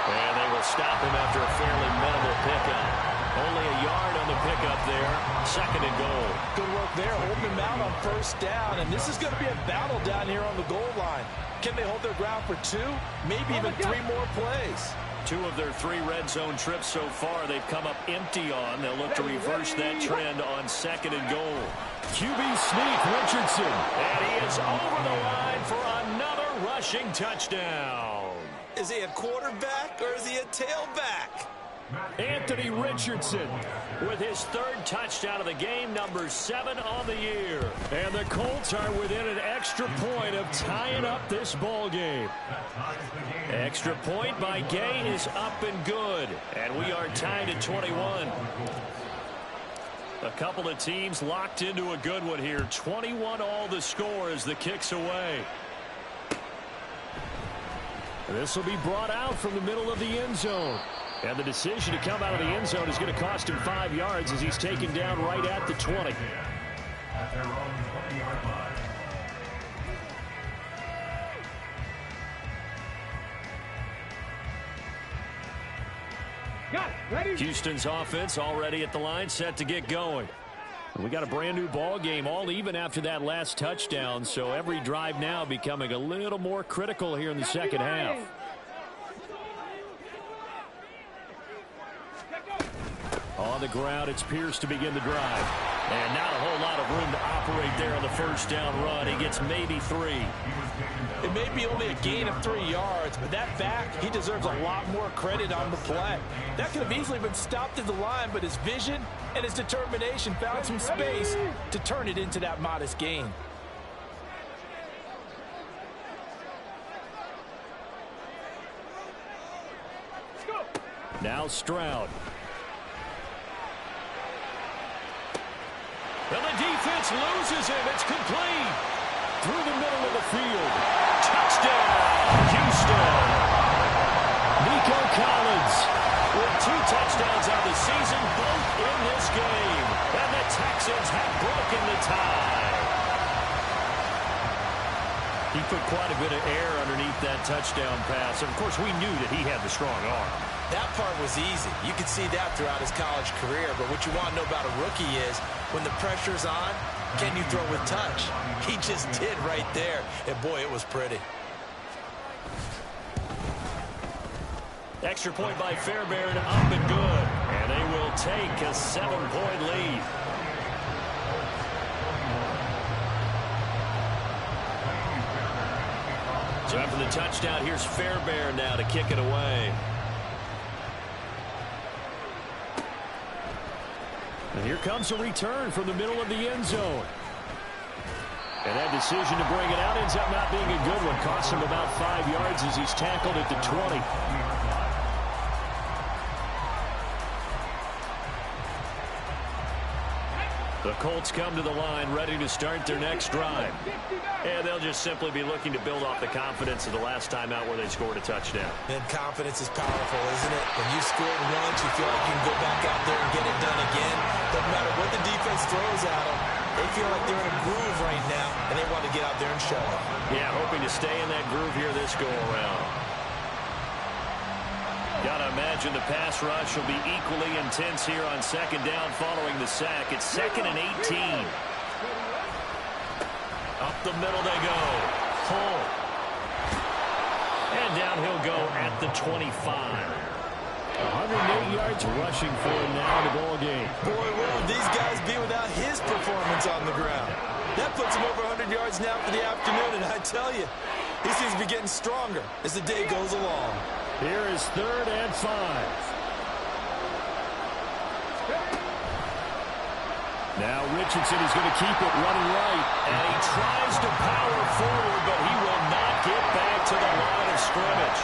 And they will stop him after a fairly minimal pickup. Only a yard on the pickup there. 2nd and goal. Good work there, holding him out on first down. And this is going to be a battle down here on the goal line. Can they hold their ground for 2, maybe even 3 more plays? 2 of their 3 red zone trips so far they've come up empty on. They'll look to reverse that trend on 2nd and goal. QB sneak, Richardson. And he is over the line for another rushing touchdown. Is he a quarterback or is he a tailback? Anthony Richardson with his 3rd touchdown of the game, number 7 on the year. And the Colts are within an extra point of tying up this ball game. Extra point by Gay is up and good. And we are tied at 21. A couple of teams locked into a good one here. 21 all the score as the kick's away. This will be brought out from the middle of the end zone. And the decision to come out of the end zone is going to cost him 5 yards as he's taken down right at the 20. At their own 20-yard line. Got it. Ready? Houston's offense already at the line, set to get going. We got a brand new ball game, all even after that last touchdown, so every drive now becoming a little more critical here in the second half. On the ground, it's Pierce to begin the drive. And not a whole lot of room to operate there on the first down run. He gets maybe 3. It may be only a gain of 3 yards, but that back, he deserves a lot more credit on the play. That could have easily been stopped at the line, but his vision and his determination found some space to turn it into that modest gain. Now Stroud. And the defense loses him. It's complete. Through the middle of the field. Touchdown, Houston. Nico Collins with 2 touchdowns on the season, both in this game. And the Texans have broken the tie. He put quite a bit of air underneath that touchdown pass. And, of course, we knew that he had the strong arm. That part was easy. You could see that throughout his college career. But what you want to know about a rookie is when the pressure's on, can you throw with touch? He just did right there. And, boy, it was pretty. Extra point by Fairbairn, up and good. And they will take a 7-point lead. So after the touchdown, here's Fairbairn now to kick it away. And here comes a return from the middle of the end zone. And that decision to bring it out ends up not being a good one. Costs him about 5 yards as he's tackled at the 20. The Colts come to the line ready to start their next drive. And they'll just simply be looking to build off the confidence of the last time out where they scored a touchdown. And confidence is powerful, isn't it? When you scored once, you feel like you can go back out there and get it done again. Doesn't matter what the defense throws at them. They feel like they're in a groove right now, and they want to get out there and show it. Yeah, hoping to stay in that groove here this go-around. Got to imagine the pass rush will be equally intense here on second down following the sack. It's 2nd and 18. Up the middle they go. Full. And down he'll go at the 25. 108 yards rushing for him now in the ball game. Boy, where would these guys be without his performance on the ground? That puts him over 100 yards now for the afternoon, and I tell you, he seems to be getting stronger as the day goes along. Here is 3rd and 5. Now Richardson is going to keep it running right. And he tries to power forward, but he will not get back to the line of scrimmage.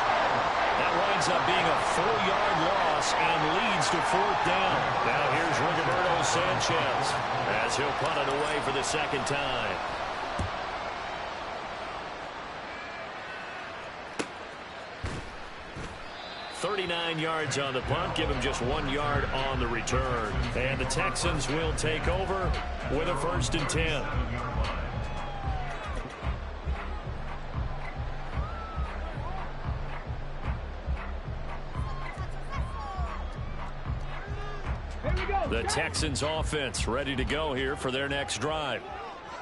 That winds up being a 4-yard loss and leads to 4th down. Now here's Rigoberto Sanchez as he'll punt it away for the 2nd time. 39 yards on the punt, give him just 1 yard on the return. And the Texans will take over with a 1st and 10. The Texans offense ready to go here for their next drive.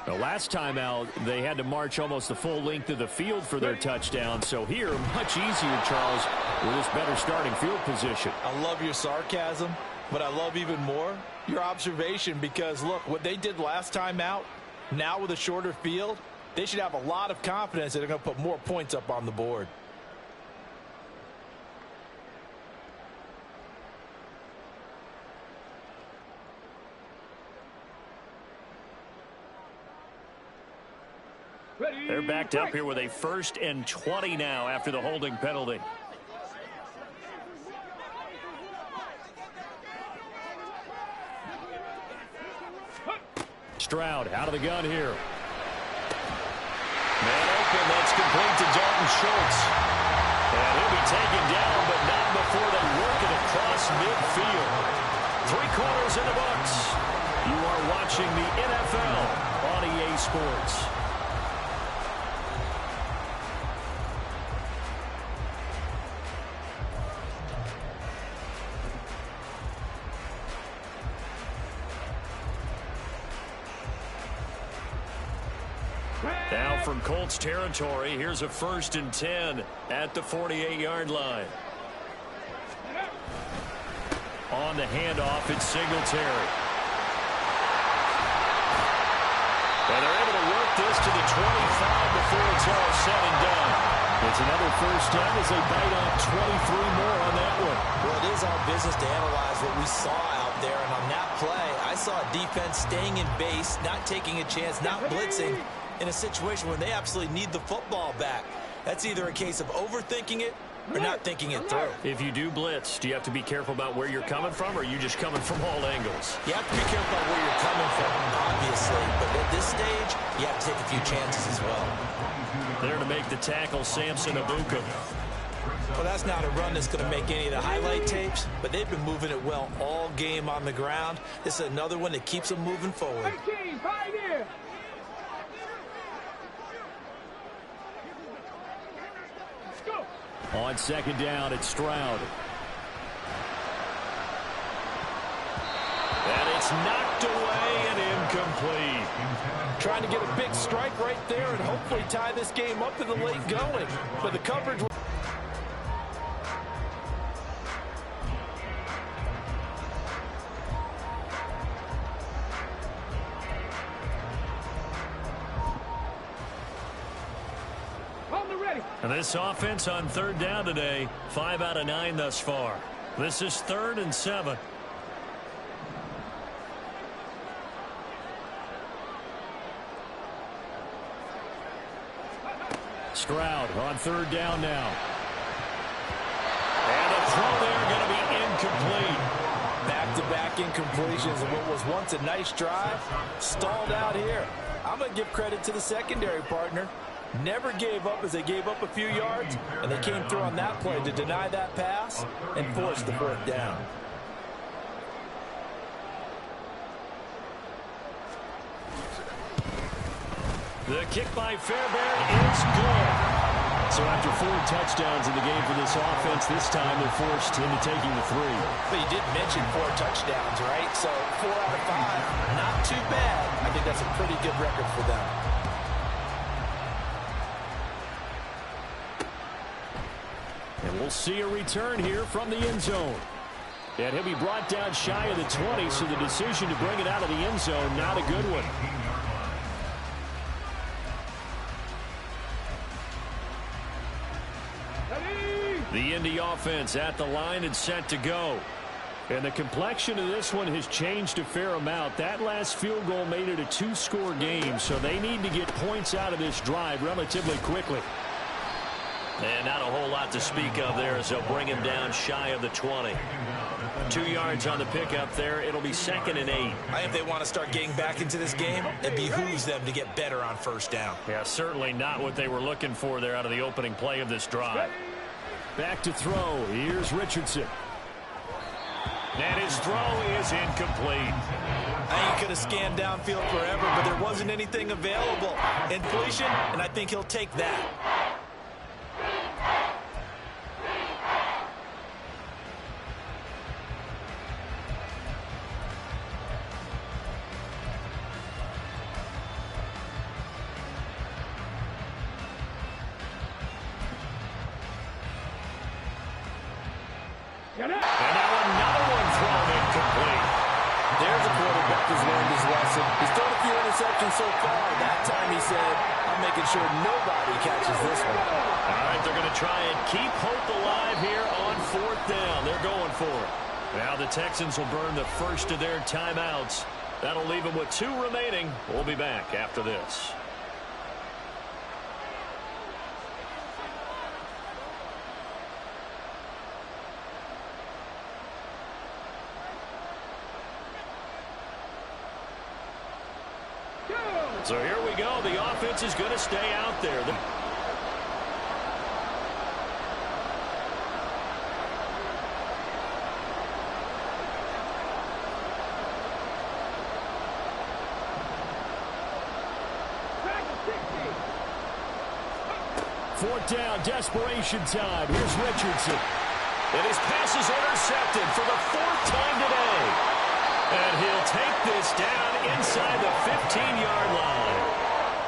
The last time out, they had to march almost the full length of the field for their touchdown. So here, much easier, Charles, with this better starting field position. I love your sarcasm, but I love even more your observation because, look, what they did last time out, now with a shorter field, they should have a lot of confidence that they're going to put more points up on the board. They're backed up here with a 1st and 20 now after the holding penalty. Stroud out of the gun here. Man open, that's complete to Dalton Schultz. And he'll be taken down, but not before they work it across midfield. 3 quarters in the books. You are watching the NFL on EA Sports. Now from Colts territory, here's a 1st and 10 at the 48-yard line. On the handoff, it's Singletary. And they're able to work this to the 25 before it's all said and done. It's another 1st down as they bite off 23 more on that one. Well, it is our business to analyze what we saw out there. And on that play, I saw a defense staying in base, not taking a chance, not blitzing, in a situation where they absolutely need the football back. That's either a case of overthinking it or not thinking it through. If you do blitz, do you have to be careful about where you're coming from, or are you just coming from all angles? You have to be careful about where you're coming from, obviously. But at this stage, you have to take a few chances as well. There to make the tackle, Samson Abuka. Well, that's not a run that's going to make any of the highlight tapes, but they've been moving it well all game on the ground. This is another one that keeps them moving forward. 13, pioneer. On 2nd down, it's Stroud. And it's knocked away and incomplete. Trying to get a big strike right there and hopefully tie this game up in the late going. But the coverage... And this offense on 3rd down today, 5 out of 9 thus far. This is 3rd and 7. Stroud on 3rd down now. And a throw there going to be incomplete. Back to back incompletions and what was once a nice drive stalled out here. I'm going to give credit to the secondary partner. Never gave up as they gave up a few yards, and they came through on that play to deny that pass and force the fourth down. The kick by Fairbairn is good. So after 4 touchdowns in the game for this offense, this time they're forced into taking the 3. But you did mention 4 touchdowns, right? So 4 out of 5, not too bad. I think that's a pretty good record for them. And we'll see a return here from the end zone. And he'll be brought down shy of the 20, so the decision to bring it out of the end zone, not a good one. The Indy offense at the line and set to go. And the complexion of this one has changed a fair amount. That last field goal made it a 2-score game, so they need to get points out of this drive relatively quickly. And not a whole lot to speak of there as they'll bring him down shy of the 20. 2 yards on the pickup there. It'll be 2nd and 8. I think if they want to start getting back into this game, it behooves them to get better on first down. Yeah, certainly not what they were looking for there out of the opening play of this drive. Back to throw. Here's Richardson. And his throw is incomplete. I think he could have scanned downfield forever, but there wasn't anything available. Incompletion, and I think he'll take that. And now another one thrown incomplete. There's a quarterback who's learned his lesson. He's thrown a few interceptions so far. That time he said, I'm making sure nobody catches this one. All right, they're going to try and keep hope alive here on 4th down. They're going for it. Now the Texans will burn the first of their timeouts. That'll leave them with 2 remaining. We'll be back after this. So here we go. The offense is going to stay out there. Fourth down, desperation time. Here's Richardson. And his pass is intercepted for the 4th time today. And he'll take this down inside the 15-yard line.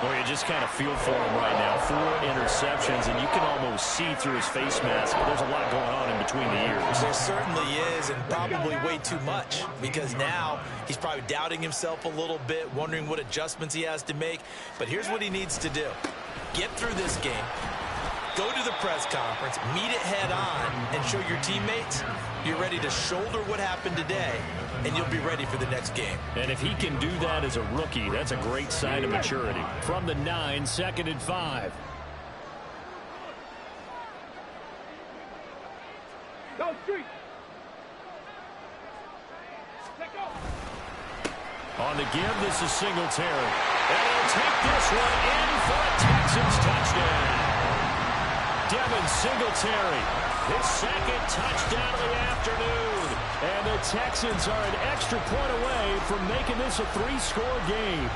Boy, you just kind of feel for him right now. 4 interceptions, and you can almost see through his face mask. But there's a lot going on in between the ears. There certainly is, and probably way too much, because now he's probably doubting himself a little bit, wondering what adjustments he has to make. But here's what he needs to do. Get through this game. Go to the press conference, meet it head on, and show your teammates you're ready to shoulder what happened today, and you'll be ready for the next game. And if he can do that as a rookie, that's a great sign of maturity. From the 9, 2nd and 5. Go street. Let go. On the give, this is Singletary. And he'll take this one in for a Texans touchdown. Devin Singletary, his 2nd touchdown of the afternoon. And the Texans are an extra point away from making this a 3-score game.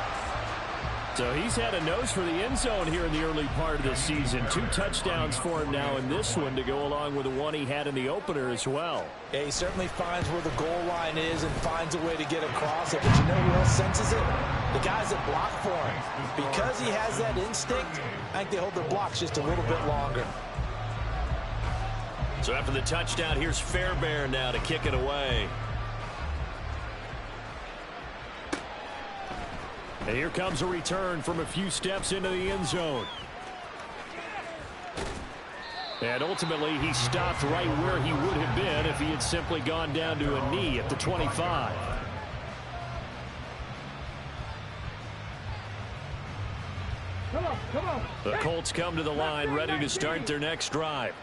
So he's had a nose for the end zone here in the early part of the season. 2 touchdowns for him now in this one to go along with the one he had in the opener as well. Yeah, he certainly finds where the goal line is and finds a way to get across it. But you know who else senses it? The guys that block for him. Because he has that instinct, I think they hold their blocks just a little bit longer. So after the touchdown, here's Fairbairn now to kick it away. And here comes a return from a few steps into the end zone. And ultimately, he stopped right where he would have been if he had simply gone down to a knee at the 25. Come on, come on. The Colts come to the line ready to start their next drive.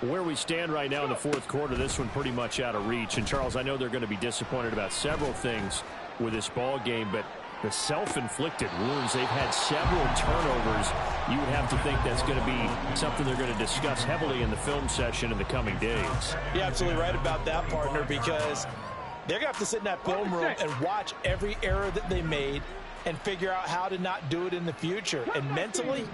Where we stand right now in the fourth quarter, this one pretty much out of reach. And, Charles, I know they're going to be disappointed about several things with this ball game, but the self-inflicted wounds, they've had several turnovers. You would have to think that's going to be something they're going to discuss heavily in the film session in the coming days. You're absolutely right about that, partner, because they're going to have to sit in that film room and watch every error that they made and figure out how to not do it in the future. And mentally,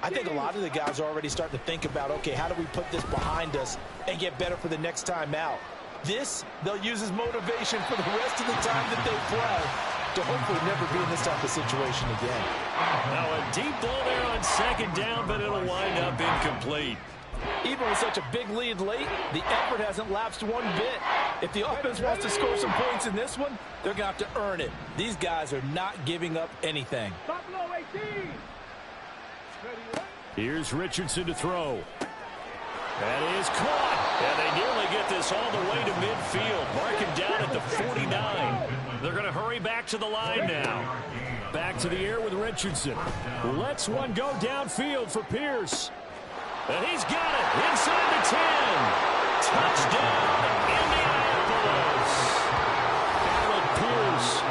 I think a lot of the guys are already starting to think about, okay, how do we put this behind us and get better for the next time out? This, they'll use as motivation for the rest of the time that they play to hopefully never be in this type of situation again. Now a deep ball there on second down, but it'll wind up incomplete. Even with such a big lead late, the effort hasn't lapsed one bit. If the offense wants to score some points in this one, they're going to have to earn it. These guys are not giving up anything. Here's Richardson to throw. That is caught. And they nearly get this all the way to midfield. Mark him down at the 49. They're going to hurry back to the line now. Back to the air with Richardson. Lets one go downfield for Pierce. And he's got it inside the 10. Touchdown, Indianapolis. Alec Pierce,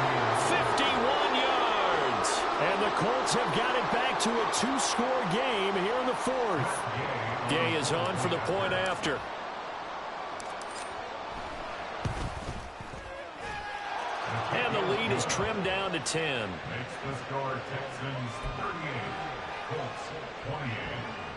51 yards. And the Colts have got it back to a two-score game here in the fourth. Gay is on for the point after. And the lead is trimmed down to 10. Makes the score Texans 38, Colts 28.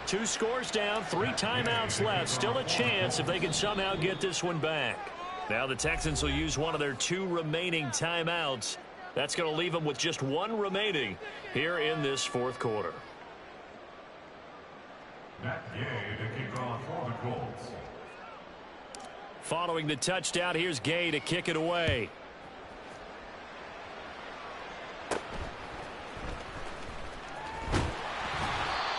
2 scores down, 3 timeouts left. Still a chance if they can somehow get this one back. Now the Texans will use one of their 2 remaining timeouts. That's going to leave them with just 1 remaining here in this fourth quarter. Matt Gay to kick off for the Colts. Following the touchdown, here's Gay to kick it away.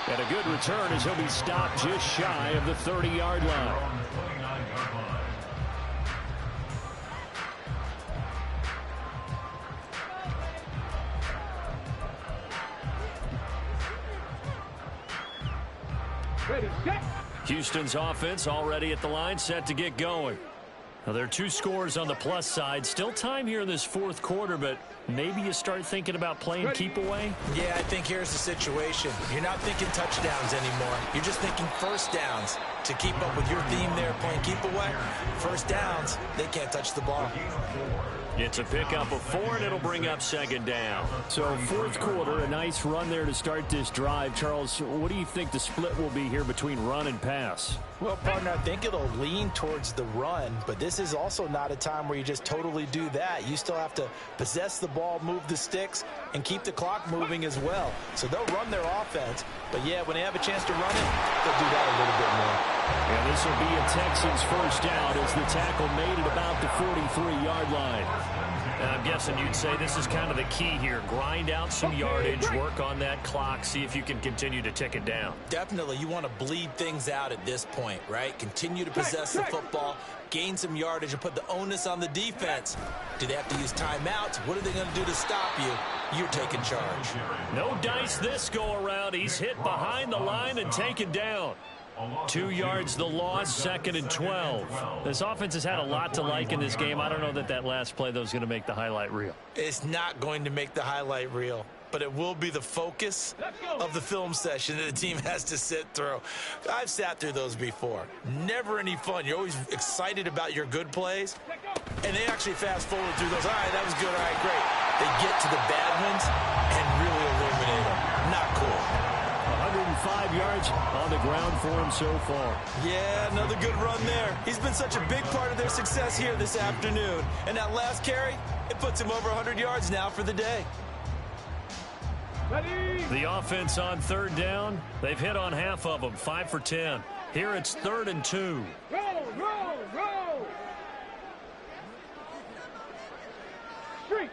And a good return as he'll be stopped just shy of the 30-yard line. Houston's offense already at the line, set to get going. Now, there are 2 scores on the plus side. Still time here in this fourth quarter, but maybe you start thinking about playing keep away? Yeah, I think here's the situation. You're not thinking touchdowns anymore. You're just thinking first downs. To keep up with your theme there, playing keep away, first downs, they can't touch the ball. It's a pickup of 4, and it'll bring up second down. So fourth quarter, a nice run there to start this drive. Charles, what do you think the split will be here between run and pass? Well, partner, I think it'll lean towards the run, but this is also not a time where you just totally do that. You still have to possess the ball, move the sticks, and keep the clock moving as well. So they'll run their offense, but yeah, when they have a chance to run it, they'll do that a little bit more. And this will be a Texans first down as the tackle made at about the 43-yard line. And I'm guessing you'd say this is kind of the key here. Grind out some yardage, work on that clock, see if you can continue to tick it down. Definitely. You want to bleed things out at this point, right? Continue to possess the football, gain some yardage, and put the onus on the defense. Do they have to use timeouts? What are they going to do to stop you? You're taking charge. No dice this go-around. He's hit behind the line and taken down. 2 yards the loss, 2nd and 12. This offense has had a lot to like in this game. I don't know that that last play, though, is going to make the highlight reel. It's not going to make the highlight reel, but it will be the focus of the film session that the team has to sit through. I've sat through those before. Never any fun. You're always excited about your good plays, and they actually fast forward through those. All right, that was good. All right, great. They get to the bad ones and really illuminate them. Not cool. 105 yards on the ground for him so far. Yeah, another good run there. He's been such a big part of their success here this afternoon. And that last carry, it puts him over 100 yards now for the day. The offense on 3rd down, they've hit on half of them, 5 for 10. Here it's 3rd and 2. Roll! Street!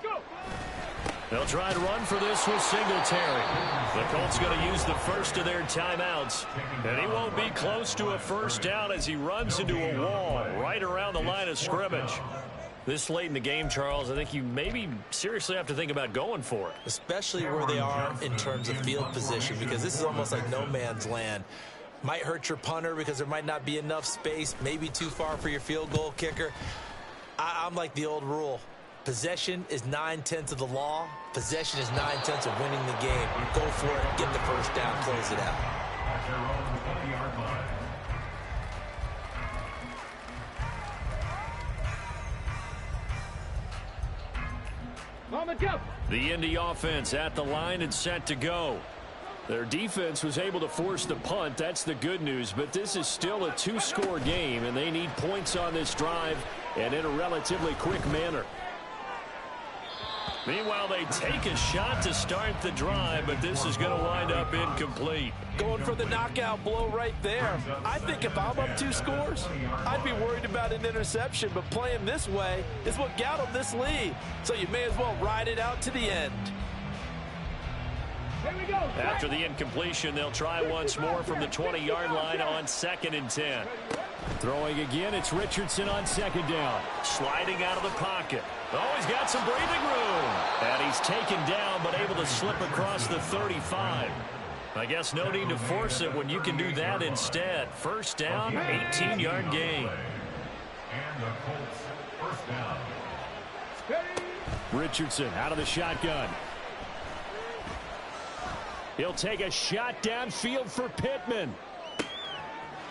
Go! They'll try to run for this with Singletary. The Colts going to use the first of their timeouts. And he won't be close to a first down as he runs into a wall right around the line of scrimmage. This late in the game, Charles, I think you maybe seriously have to think about going for it. Especially where they are in terms of field position, because this is almost like no man's land. Might hurt your punter because there might not be enough space, maybe too far for your field goal kicker. I'm like the old rule. Possession is 9/10 of the law. Possession is 9/10 of winning the game. Go for it, get the first down, close it out. At their own 20-yard line. On the jump. The Indy offense at the line and set to go. Their defense was able to force the punt. That's the good news. But this is still a two-score game, and they need points on this drive and in a relatively quick manner. Meanwhile, they take a shot to start the drive, but this is going to wind up incomplete. Going for the knockout blow right there. I think if I'm up 2 scores, I'd be worried about an interception, but playing this way is what got them this lead. So you may as well ride it out to the end. Here we go. After the incompletion, they'll try once more from the 20-yard line on 2nd and 10. Throwing again, it's Richardson on 2nd down. Sliding out of the pocket. Oh, he's got some breathing room. And he's taken down, but able to slip across the 35. I guess no need to force it when you can do that instead. First down, 18-yard gain. And the Colts first down. Richardson out of the shotgun. He'll take a shot downfield for Pittman.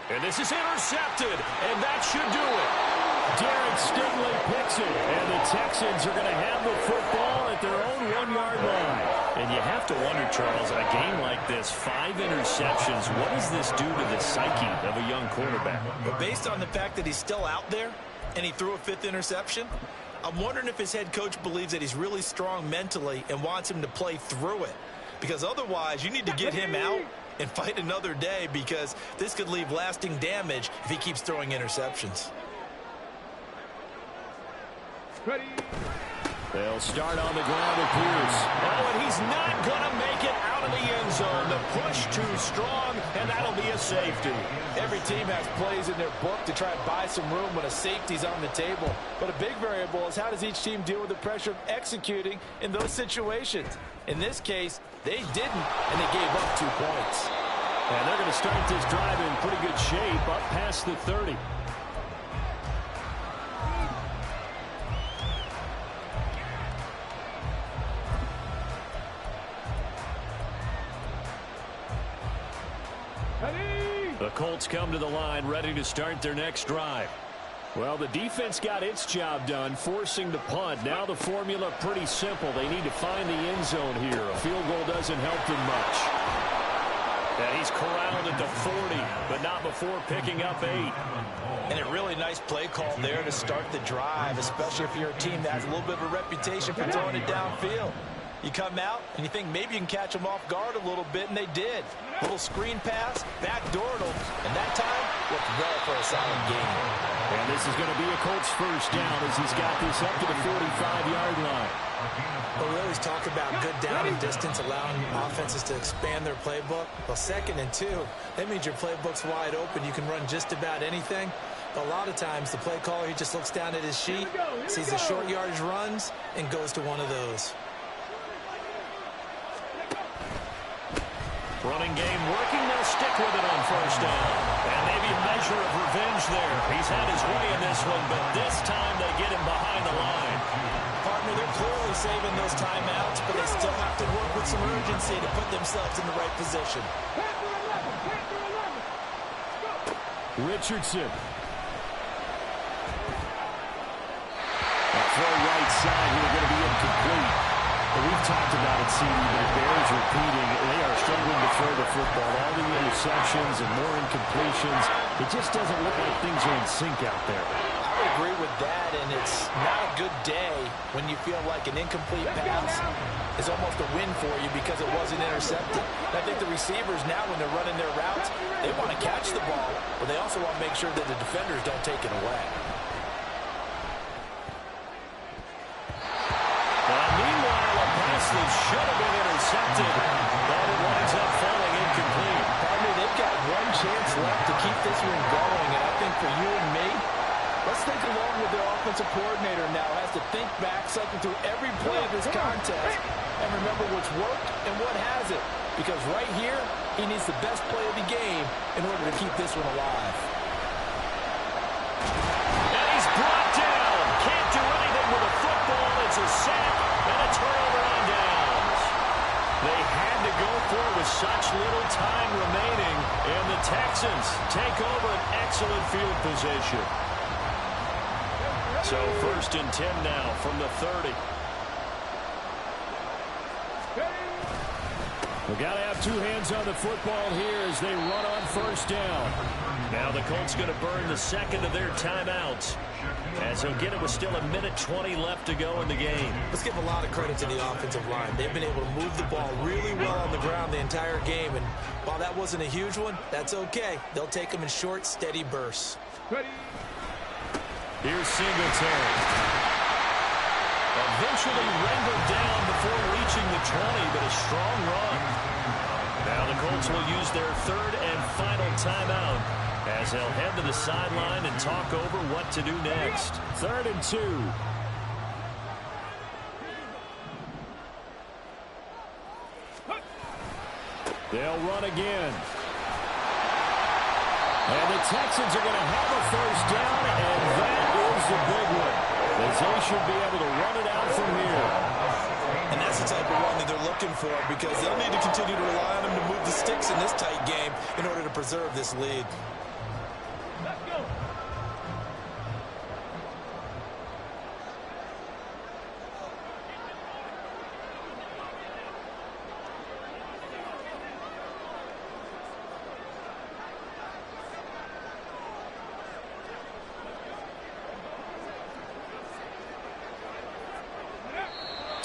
And this is intercepted, and that should do it. Derek Stingley picks it, and the Texans are going to have the football at their own 1-yard line. And you have to wonder, Charles, a game like this, 5 interceptions, what does this do to the psyche of a young quarterback? But based on the fact that he's still out there and he threw a 5th interception, I'm wondering if his head coach believes that he's really strong mentally and wants him to play through it. Because otherwise, you need to get him out and fight another day, because this could leave lasting damage if he keeps throwing interceptions. Ready. They'll start on the ground with Pierce. Oh, and he's not going to make it out of the end zone. The push too strong, and that'll be a safety. Every team has plays in their book to try and buy some room when a safety's on the table. But a big variable is how does each team deal with the pressure of executing in those situations. In this case, they didn't, and they gave up 2 points. And they're going to start this drive in pretty good shape up past the 30. The Colts come to the line ready to start their next drive. Well, the defense got its job done, forcing the punt. Now the formula pretty simple. They need to find the end zone here. A field goal doesn't help them much. And he's corralled at the 40, but not before picking up 8. And a really nice play call there to start the drive, especially if you're a team that has a little bit of a reputation for throwing it downfield. You come out and you think maybe you can catch them off guard a little bit, and they did. Little screen pass, backdoored them, and that time looked well for a solid game. And this is going to be a Colts first down as he's got this up to the 45-yard line. But we always talk about good down and distance, allowing offenses to expand their playbook. Well, 2nd and 2, that means your playbook's wide open. You can run just about anything. But a lot of times the play caller, he just looks down at his sheet, sees the short yardage runs, and goes to one of those. Running game working. They'll stick with it on first down. And maybe a measure of revenge there. He's had his way in this one, but this time they get him behind the line. Partner, they're clearly saving those timeouts, but they still have to work with some urgency to put themselves in the right position. Richardson. A throw right side here going to be incomplete. But we've talked about it, CD, but it bears repeating. They are struggling to throw the football. All the interceptions and more incompletions. It just doesn't look like things are in sync out there. I would agree with that, and it's not a good day when you feel like an incomplete pass is almost a win for you because it wasn't intercepted. And I think the receivers now, when they're running their routes, they want to catch the ball, but they also want to make sure that the defenders don't take it away. That should have been intercepted, but it winds up falling incomplete. Partner, they've got one chance left to keep this one going, and I think for you and me, let's think along with their offensive offensive coordinator now has to think back, cycle through every play of this contest, and remember what's worked and what hasn't. Because right here, he needs the best play of the game in order to keep this one alive. And he's brought down. Can't do anything with a football. It's a sack and a turnover on downs. They had to go for it with such little time remaining, and the Texans take over an excellent field position. So 1st and 10 now from the 30. We've got to have two hands on the football here as they run on 1st down. Now the Colts going to burn the second of their timeouts, as he'll get it with still 1:20 left to go in the game. Let's give a lot of credit to the offensive line. They've been able to move the ball really well on the ground the entire game, and while that wasn't a huge one, that's okay. They'll take them in short, steady bursts. Here's Singletary. Eventually wrangled down before reaching the 20, but a strong run. Now the Colts will use their 3rd and final timeout as they'll head to the sideline and talk over what to do next. 3rd and 2. They'll run again. And the Texans are going to have a 1st down, and that is the big one, as they should be able to run it out from here. And that's the type of run that they're looking for, because they'll need to continue to rely on them to move the sticks in this tight game in order to preserve this lead. Let's go.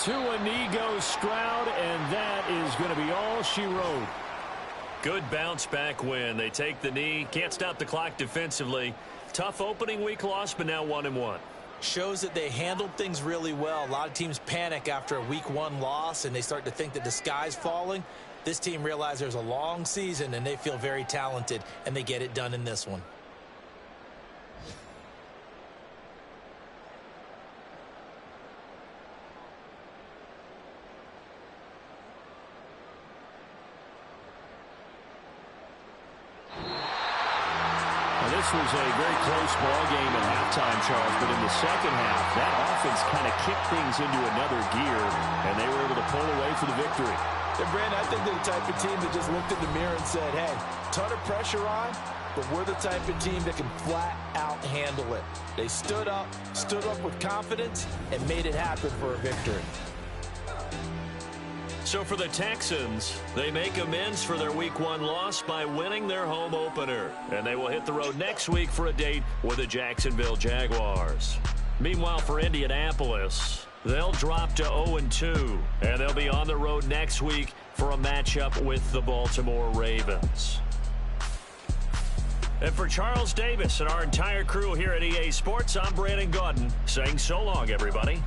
To a knee goes Stroud, and that is going to be all she wrote. Good bounce-back win. They take the knee. Can't stop the clock defensively. Tough opening week loss, but now 1-1. Shows that they handled things really well. A lot of teams panic after a week 1 loss, and they start to think that the sky's falling. This team realizes there's a long season, and they feel very talented, and they get it done in this one. This was a very close ball game at halftime, Charles, but in the second half, that offense kind of kicked things into another gear, and they were able to pull away for the victory. And Brandon, I think they're the type of team that just looked in the mirror and said, hey, ton of pressure on, but we're the type of team that can flat out handle it. They stood up with confidence, and made it happen for a victory. So for the Texans, they make amends for their Week 1 loss by winning their home opener. And they will hit the road next week for a date with the Jacksonville Jaguars. Meanwhile, for Indianapolis, they'll drop to 0-2. And they'll be on the road next week for a matchup with the Baltimore Ravens. And for Charles Davis and our entire crew here at EA Sports, I'm Brandon Gaudin saying so long, everybody.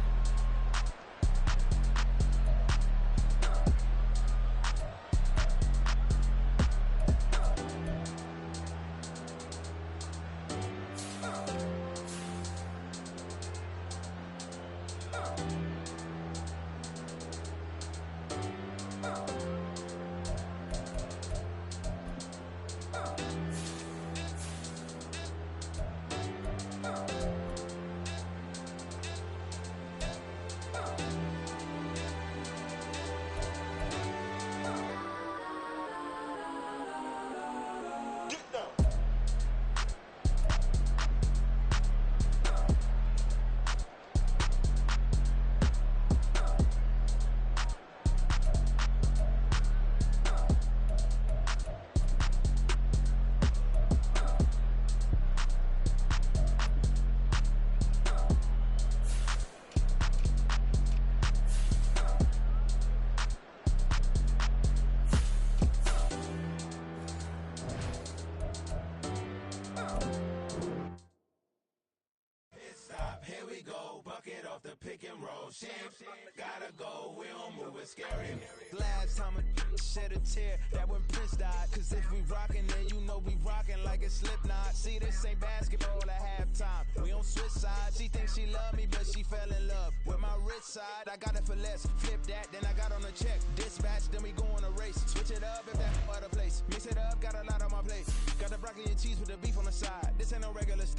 Gotta go, we don't move it scary. Last time a shed a tear, that when Prince died. Cause if we rockin', then you know we rockin' like it's nigga Slipknot. See, this ain't basketball at halftime. We on switch side. She thinks she love me, but she fell in love with my rich side. I got it for less. Flip that, then I got on a check. Dispatch, then we go on a race. Switch it up if that's other place. Mix it up, got a lot on my plate. Got the broccoli and cheese with the beef on the side. This ain't no regular steak.